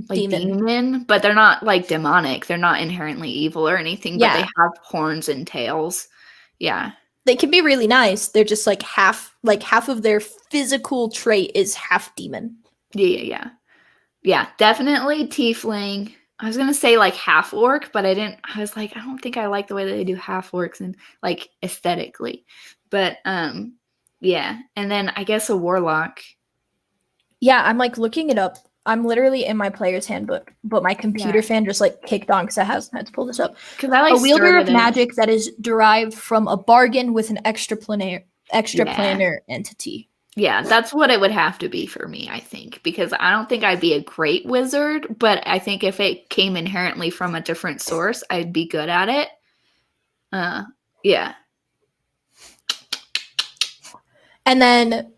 demon, but they're not like demonic. They're not inherently evil or anything, but they have horns and tails. Yeah. They can be really nice. They're just like half of their physical trait is half demon. Yeah, definitely tiefling. I was gonna say like half orc, but I didn't. I was like, I don't think I like the way that they do half orcs and like aesthetically. But yeah, and then I guess a warlock. Yeah, I'm like looking it up. I'm literally in my player's handbook, but my computer fan just like kicked on because I had to pull this up. Because I like a wielder of magic that is derived from a bargain with an extraplanar entity. Yeah, that's what it would have to be for me, I think, because I don't think I'd be a great wizard, but I think if it came inherently from a different source, I'd be good at it. Yeah. And then,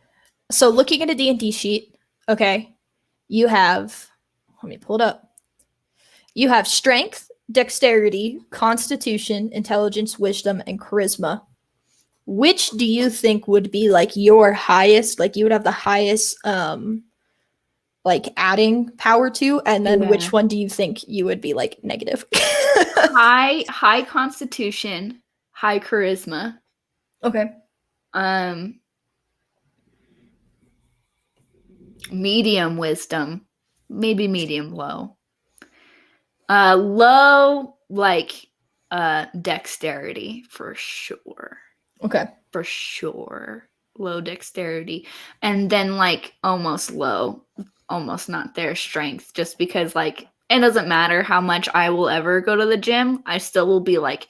so looking at a D&D sheet, okay, you have, let me pull it up. You have strength, dexterity, constitution, intelligence, wisdom, and charisma. Which do you think would be like your highest, like you would have the highest like adding power to, and then which one do you think you would be like negative? high constitution, high charisma. Okay. Medium wisdom, maybe medium low. Low like dexterity for sure. Okay. For sure. Low dexterity. And then like almost not there strength, just because like it doesn't matter how much I will ever go to the gym, I still will be like,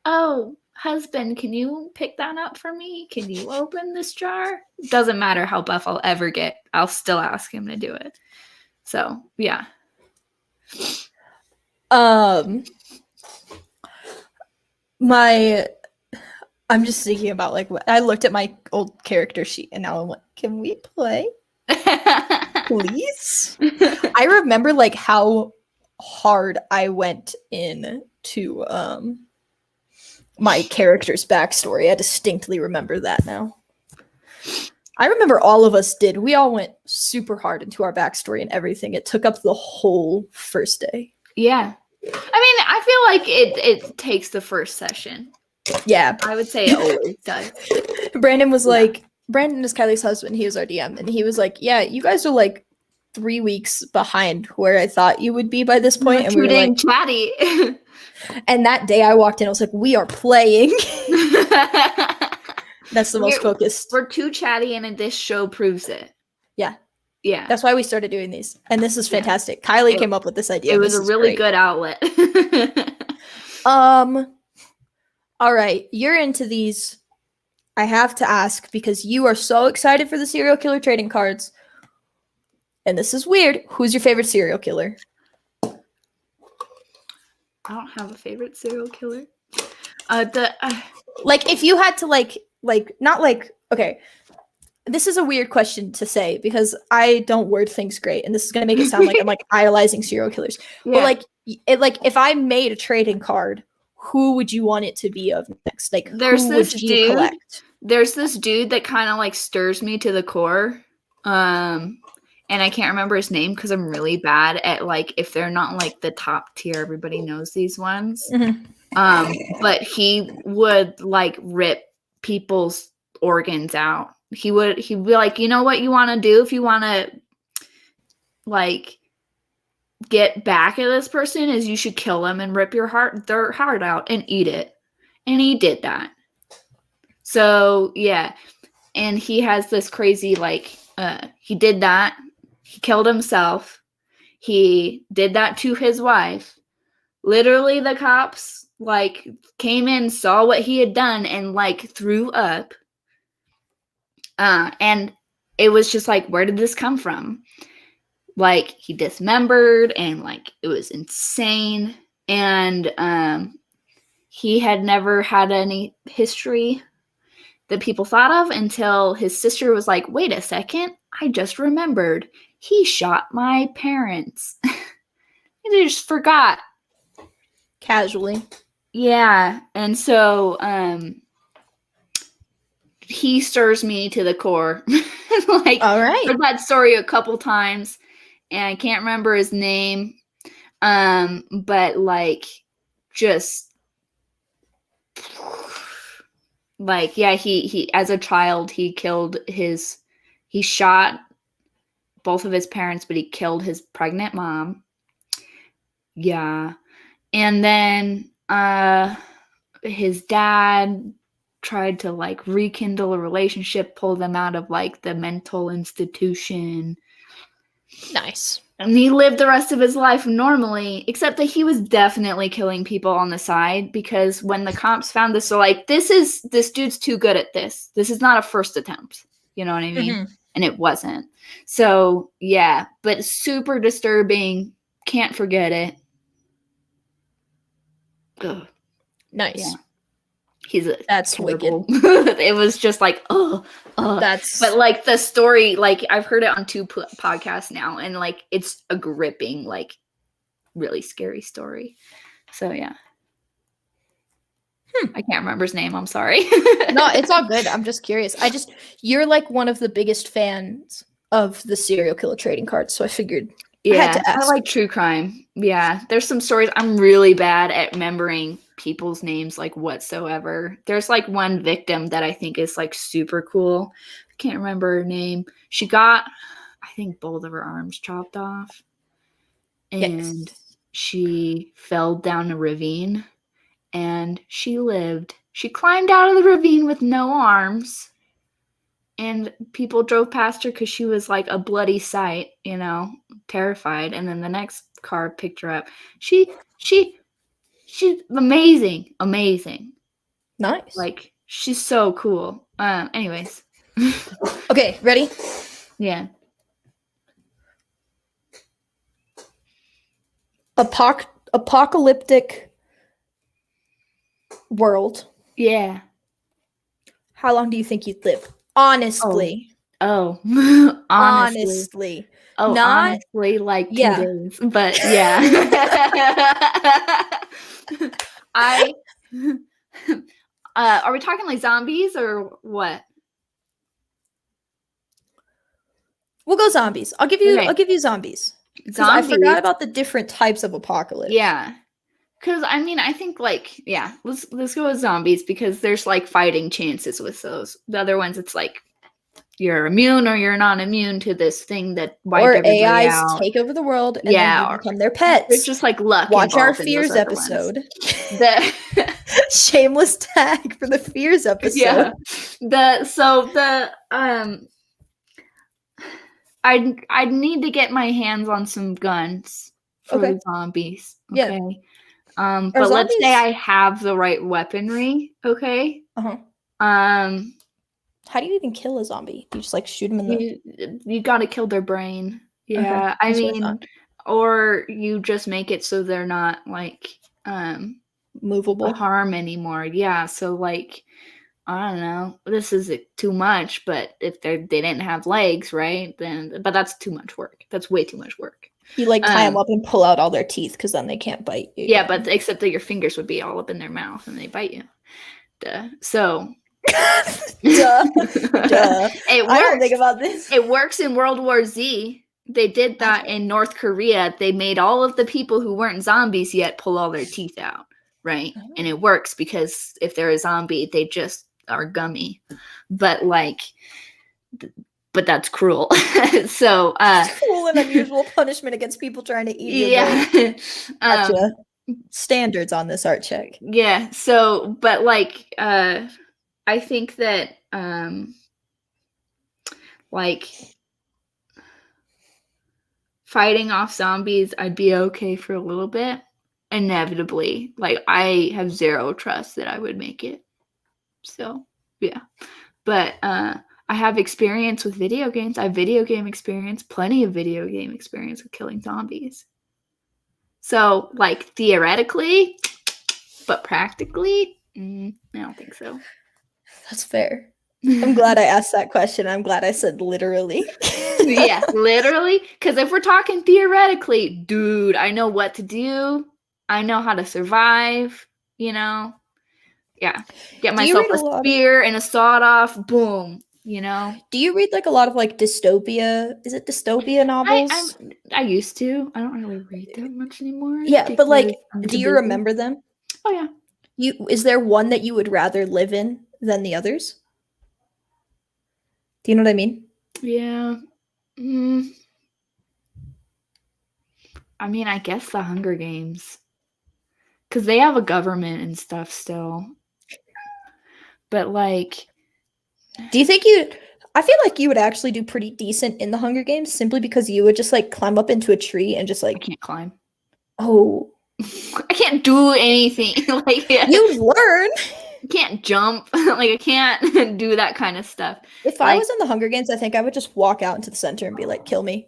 oh, husband, can you pick that up for me? Can you open this jar? Doesn't matter how buff I'll ever get, I'll still ask him to do it. So yeah. I'm just thinking about like what I looked at my old character sheet and now I'm like, can we play? Please? I remember like how hard I went into my character's backstory. I distinctly remember that now. I remember all of us did. We all went super hard into our backstory and everything. It took up the whole first day. Yeah. I mean, I feel like it takes the first session. Yeah. I would say it always does. Brandon was like, Brandon is Kiley's husband. He was our DM. And he was like, yeah, you guys are like 3 weeks behind where I thought you would be by this point. And we were like, chatty. And that day I walked in, I was like, we are playing. That's the most focused. We're too chatty, and this show proves it. Yeah. Yeah. That's why we started doing these. And this is fantastic. Kiley came up with this idea. It was a really good outlet. All right. You're into these. I have to ask because you are so excited for the serial killer trading cards. And this is weird. Who's your favorite serial killer? I don't have a favorite serial killer. Like if you had to not like, okay, this is a weird question to say because I don't word things great, and this is gonna make it sound like I'm like idolizing serial killers. Yeah. But if I made a trading card, who would you want it to be of next? Like there's who this would you dude. Collect? There's this dude that kind of like stirs me to the core. And I can't remember his name because I'm really bad at like if they're not like the top tier, everybody knows these ones. Mm-hmm. But he would like rip people's organs out. He'd be like, you know what you want to do if you want to like get back at this person is you should kill them and rip their heart out and eat it. And he did that. So yeah. And he has this crazy like he did that. He killed himself. He did that to his wife. Literally, the cops like came in, saw what he had done, and like threw up. And it was just like, where did this come from? Like, he dismembered, and like it was insane. And he had never had any history that people thought of until his sister was like, wait a second, I just remembered. He shot my parents. They just forgot. Casually. Yeah. And so he stirs me to the core. Like, all right. I've heard that story a couple times, and I can't remember his name. But like, just like, yeah, he as a child, he shot both of his parents, but he killed his pregnant mom. Yeah. And then his dad tried to like rekindle a relationship, pull them out of like the mental institution. Nice. And he lived the rest of his life normally, except that he was definitely killing people on the side, because when the cops found this, they're like, this dude's too good at this. This is not a first attempt. You know what I mean? Mm-hmm. And it wasn't. So, yeah, but super disturbing. Can't forget it. Ugh. Nice. Yeah. That's terrible. Wicked. It was just like, that's. But like the story, like I've heard it on 2 podcasts now, and like it's a gripping, like really scary story. So yeah. I can't remember his name. I'm sorry. No, it's all good. I'm just curious. You're like one of the biggest fans of the serial killer trading cards, so I figured. Yeah, I had to ask. I like true crime. Yeah, there's some stories. I'm really bad at remembering people's names, like whatsoever. There's like one victim that I think is like super cool. I can't remember her name. She got, I think, both of her arms chopped off, and she fell down a ravine, and she lived. She climbed out of the ravine with no arms, and people drove past her because she was like a bloody sight, you know, terrified. And then the next car picked her up. She's amazing. Nice. Like, she's so cool. Anyways. Okay, ready? Yeah. Apocalyptic world. Yeah. How long do you think you'd live? Honestly. Oh. Honestly. Oh, not honestly, like 2 days. But yeah. Are we talking like zombies or what? We'll go zombies. I'll give you zombies. I forgot about the different types of apocalypse. Yeah. Because I mean, I think like, yeah, let's go with zombies, because there's like fighting chances with those. The other ones, it's like you're immune or you're not immune to this thing that wiped everybody AIs out. take over the world and then you become their pets. It's just like luck. Watch our fears episode. Shameless tag for the fears episode. Yeah. I'd need to get my hands on some guns for the zombies. Okay. Yeah. But let's say I have the right weaponry. Okay. Uh-huh. How do you even kill a zombie? Do you just like shoot them in the? You gotta kill their brain. Yeah, okay. I mean, or you just make it so they're not like movable harm anymore. Yeah. So like, I don't know. This is too much, but if they didn't have legs, right? But that's too much work. That's way too much work. You like tie them up and pull out all their teeth, because then they can't bite you. Yeah, but except that your fingers would be all up in their mouth and they bite you. Duh. So. Duh. I don't think about this. It works in World War Z. They did that in North Korea. They made all of the people who weren't zombies yet pull all their teeth out, right? Oh. And it works because if they're a zombie, they just are gummy. But like, but that's cruel. So cruel and unusual punishment against people trying to eat you. Gotcha. Standards on this Artcheck. Yeah. So, but like, I think that like fighting off zombies, I'd be okay for a little bit. Inevitably, like I have zero trust that I would make it. So yeah, but I have experience with video games. I have video game experience, plenty of video game experience with killing zombies. So like theoretically, but practically, I don't think so. That's fair. I'm glad I asked that question. I'm glad I said literally. Yeah, literally. Because if we're talking theoretically, dude, I know what to do. I know how to survive, you know? Yeah. Get myself a spear and a sawed off, boom, you know? Do you read like a lot of like dystopia? Is it dystopia novels? I used to. I don't really read that much anymore. Yeah, but like, do you remember them? Oh, yeah. Is there one that you would rather live in than the others? Do you know what I mean? Yeah. I mean, I guess the Hunger Games. Because they have a government and stuff still. But like... Do you think I feel like you would actually do pretty decent in the Hunger Games simply because you would just like climb up into a tree and just like... I can't climb. Oh. I can't do anything. Like you'd learn. I can't jump. Like I can't do that kind of stuff. If I was in the Hunger Games, I think I would just walk out into the center and be like, "Kill me."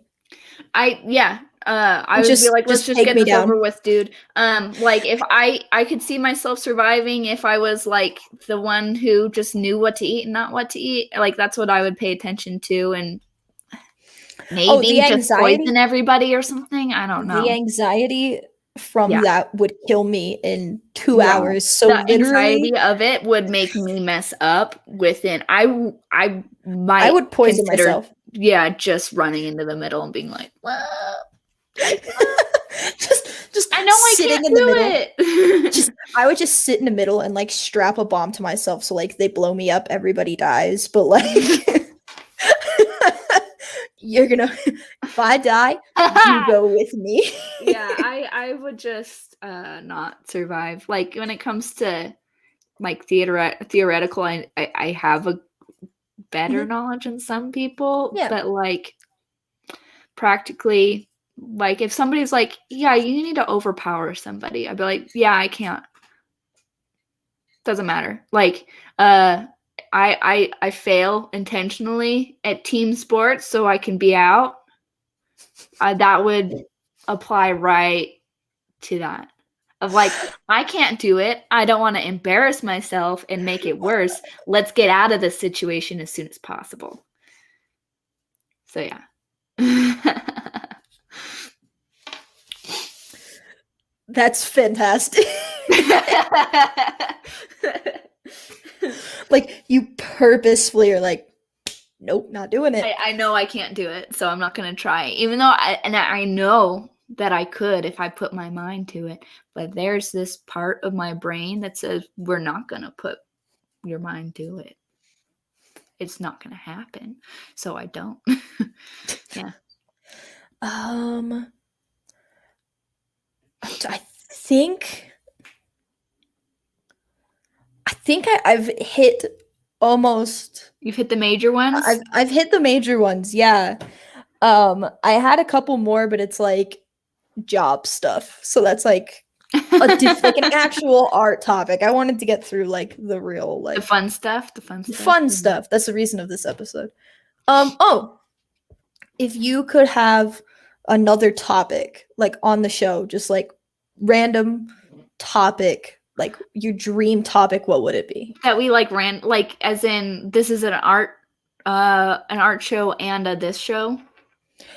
I would be like, let's just get this over with, dude. Like if I could see myself surviving if I was like the one who just knew what to eat and not what to eat. Like that's what I would pay attention to, and maybe just poison everybody or something. I don't know. The anxiety from that would kill me in 2 hours. So the anxiety of it would make me mess up within. I would poison myself. Yeah, just running into the middle and being like, whoa. just I know I sitting can't in the do middle. It. I would just sit in the middle and like strap a bomb to myself so like they blow me up, everybody dies. But like you're gonna if I die, you go with me. Yeah, I would just not survive. Like when it comes to like theoretical, I have a better knowledge than some people. Yeah. But like practically, like if somebody's like, yeah, you need to overpower somebody, I'd be like, yeah, I can't. Doesn't matter. Like I fail intentionally at team sports so I can be out. That would apply right to that. Of like, I can't do it. I don't want to embarrass myself and make it worse. Let's get out of this situation as soon as possible. So yeah. That's fantastic. Like you purposefully are like, nope, not doing it. I know I can't do it, so I'm not going to try. Even though I know that I could if I put my mind to it. But there's this part of my brain that says we're not going to put your mind to it. It's not going to happen. So I don't. Yeah. I think I've hit almost. You've hit the major ones? I've hit the major ones, yeah. I had a couple more, but it's like job stuff. So that's like like an actual art topic. I wanted to get through like the real like the fun stuff. That's the reason of this episode. If you could have another topic like on the show, just like random topic, like your dream topic, what would it be? That we like like as in this is an art show and this show?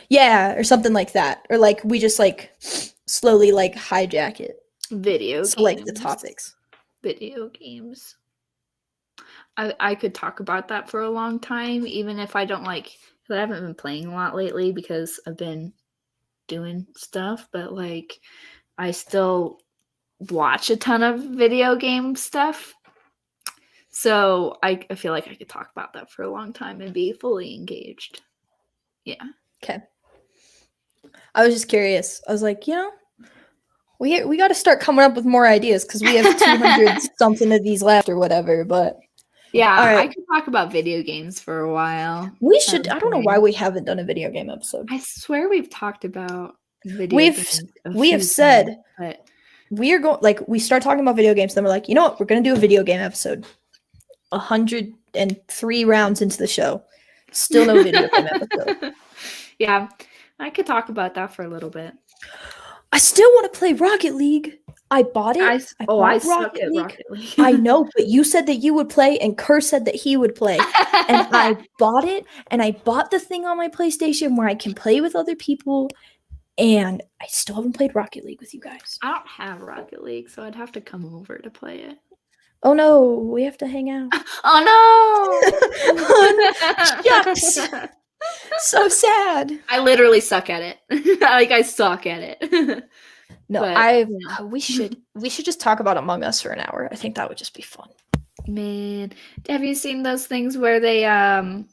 Yeah, or something like that. Or like we just like slowly like hijack it. Video games. Like the topics. Video games. I could talk about that for a long time, even if I don't like, because I haven't been playing a lot lately because I've been doing stuff, but like I still watch a ton of video game stuff. So I feel like I could talk about that for a long time and be fully engaged. Yeah. Okay. I was just curious. I was like, we got to start coming up with more ideas because we have 200 something of these left or whatever. But Yeah, All right. I could talk about video games for a while. We should. I don't know why we haven't done a video game episode. I swear we've talked about video games. We have said, but we are going, like, we start talking about video games, then we're like, you know what? We're going to do a video game episode. 103 rounds into the show. Still no video game episode. Yeah, I could talk about that for a little bit. I still want to play Rocket League. I bought it. I suck at Rocket League. I know, but you said that you would play, and Kerr said that he would play. And I bought it, and I bought the thing on my PlayStation where I can play with other people, and I still haven't played Rocket League with you guys. I don't have Rocket League, so I'd have to come over to play it. Oh no, we have to hang out. Oh no! Shucks. So sad. I literally suck at it. Like, I suck at it. No, but, we should just talk about Among Us for an hour. I think that would just be fun. Man, have you seen those things where they have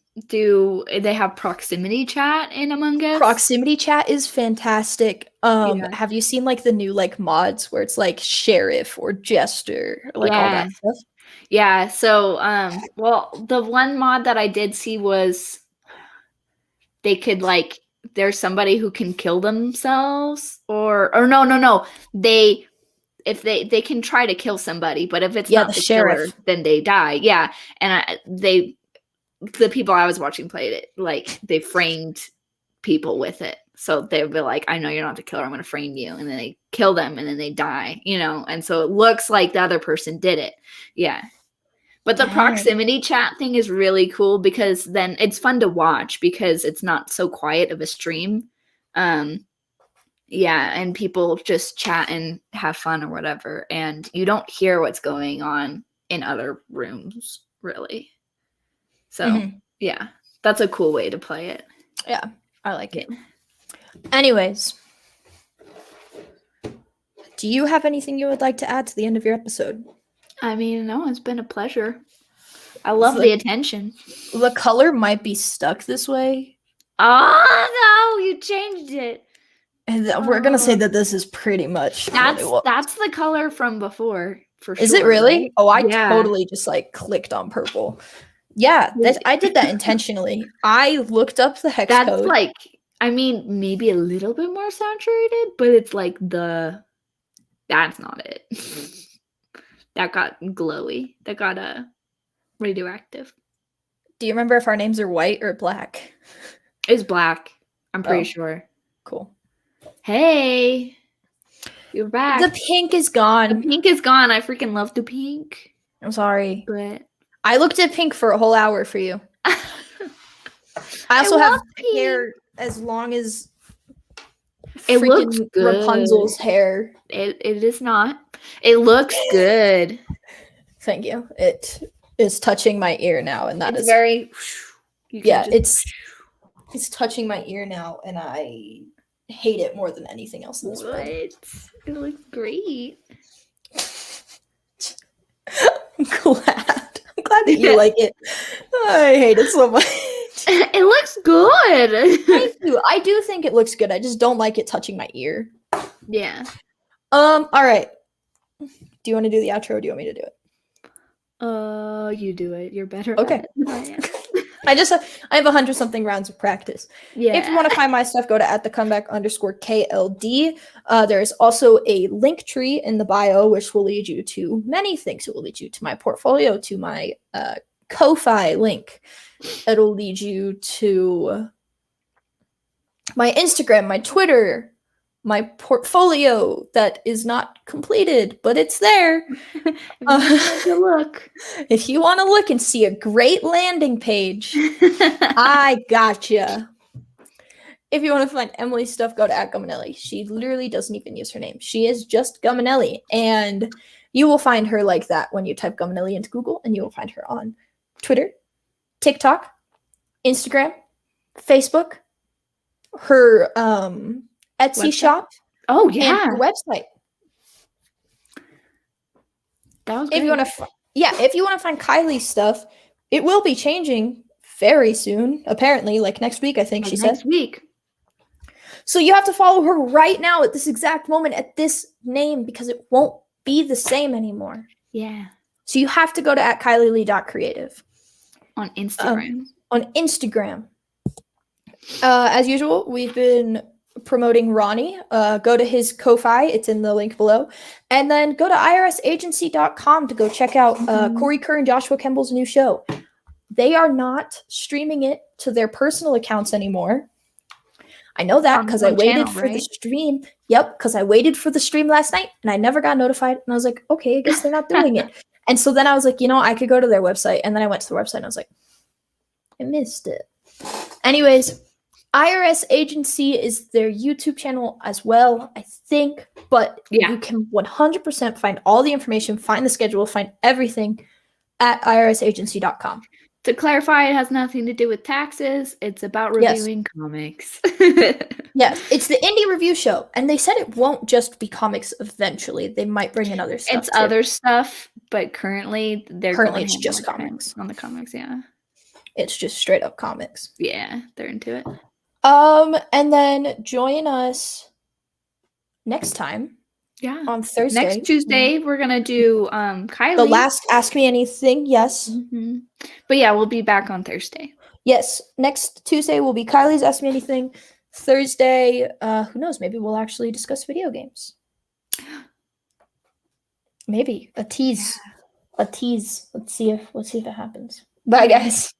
proximity chat in Among Us? Proximity chat is fantastic. Have you seen like the new like mods where it's like sheriff or jester, or, like all that stuff? Yeah. So well, the one mod that I did see was they could like, there's somebody who can kill themselves or no. They can try to kill somebody, but if it's not the sheriff, killer, then they die. Yeah. And the people I was watching played it, like they framed people with it. So they'd be like, I know you're not the killer, I'm going to frame you. And then they kill them and then they die, you know? And so it looks like the other person did it. Yeah. But the proximity chat thing is really cool because then it's fun to watch because it's not so quiet of a stream. And people just chat and have fun or whatever. And you don't hear what's going on in other rooms, really. So, yeah, that's a cool way to play it. Yeah, I like it. Anyways, do you have anything you would like to add to the end of your episode? I mean, no, it's been a pleasure. I love the attention. The color might be stuck this way. Oh, no, you changed it. And we're going to say that this is pretty much that's the color from before, for sure. Is it really? Right? Oh, I totally just like clicked on purple. Yeah, I did that intentionally. I looked up the hex code. That's like, I mean, maybe a little bit more saturated, but it's like that's not it. That got glowy. That got radioactive. Do you remember if our names are white or black? It's black. I'm pretty sure. Cool. Hey, you're back. The pink is gone. The pink is gone. I freaking love the pink. I'm sorry. But I looked at pink for a whole hour for you. I also have hair as long as it looks good. Rapunzel's hair. It is not. It looks good. Thank you. It is touching my ear now, and that it's is very. It's touching my ear now, and I hate it more than anything else in this world. It looks great. I'm glad that you like it. I hate it so much. It looks good. Thank you. I do think it looks good. I just don't like it touching my ear. Yeah. All right. Do you want to do the outro or do you want me to do it? You do it. You're better. Okay. I have 100-something rounds of practice. Yeah. If you want to find my stuff, go to @thecomeback_KLD. There's also a link tree in the bio, which will lead you to many things. It will lead you to my portfolio, to my Ko-Fi link. It'll lead you to my Instagram, my Twitter, my portfolio that is not completed, but it's there. If you want to look and see a great landing page, I gotcha. If you want to find Emily's stuff, go to @Guminelli. She literally doesn't even use her name. She is just Guminelli, and you will find her like that when you type Guminelli into Google, and you will find her on Twitter, TikTok, Instagram, Facebook, her Etsy shop. Oh yeah, and her website. That was great. If you want to find Kiley's stuff, it will be changing very soon. Apparently, like next week, I think she said. Next week. So you have to follow her right now at this exact moment at this name because it won't be the same anymore. Yeah. So you have to go to @KylieLee.creative. On Instagram. On Instagram. As usual, we've been promoting Ronnie. Go to his Ko-Fi. It's in the link below. And then go to irsagency.com to go check out Corey Kerr and Joshua Kemball's new show. They are not streaming it to their personal accounts anymore. I know that because I waited for the stream. Yep, because I waited for the stream last night and I never got notified. And I was like, okay, I guess they're not doing it. And so then I was like, I could go to their website. And then I went to the website and I was like, I missed it. Anyways, IRS Agency is their YouTube channel as well, I think. But you can 100% find all the information, find the schedule, find everything at irsagency.com. To clarify, it has nothing to do with taxes. It's about reviewing comics. Yes, it's the indie review show. And they said it won't just be comics eventually. They might bring in other stuff. It's other stuff, but currently it's just comics. On the comics, yeah. It's just straight up comics. Yeah, they're into it. And then join us next time. Yeah. On Thursday. Next Tuesday, we're going to do Kiley. The last Ask Me Anything, yes. Mm-hmm. But yeah, we'll be back on Thursday. Yes. Next Tuesday will be Kylie's Ask Me Anything. Thursday, who knows? Maybe we'll actually discuss video games. Maybe. A tease. Yeah. A tease. Let's see if it happens. Bye, guys.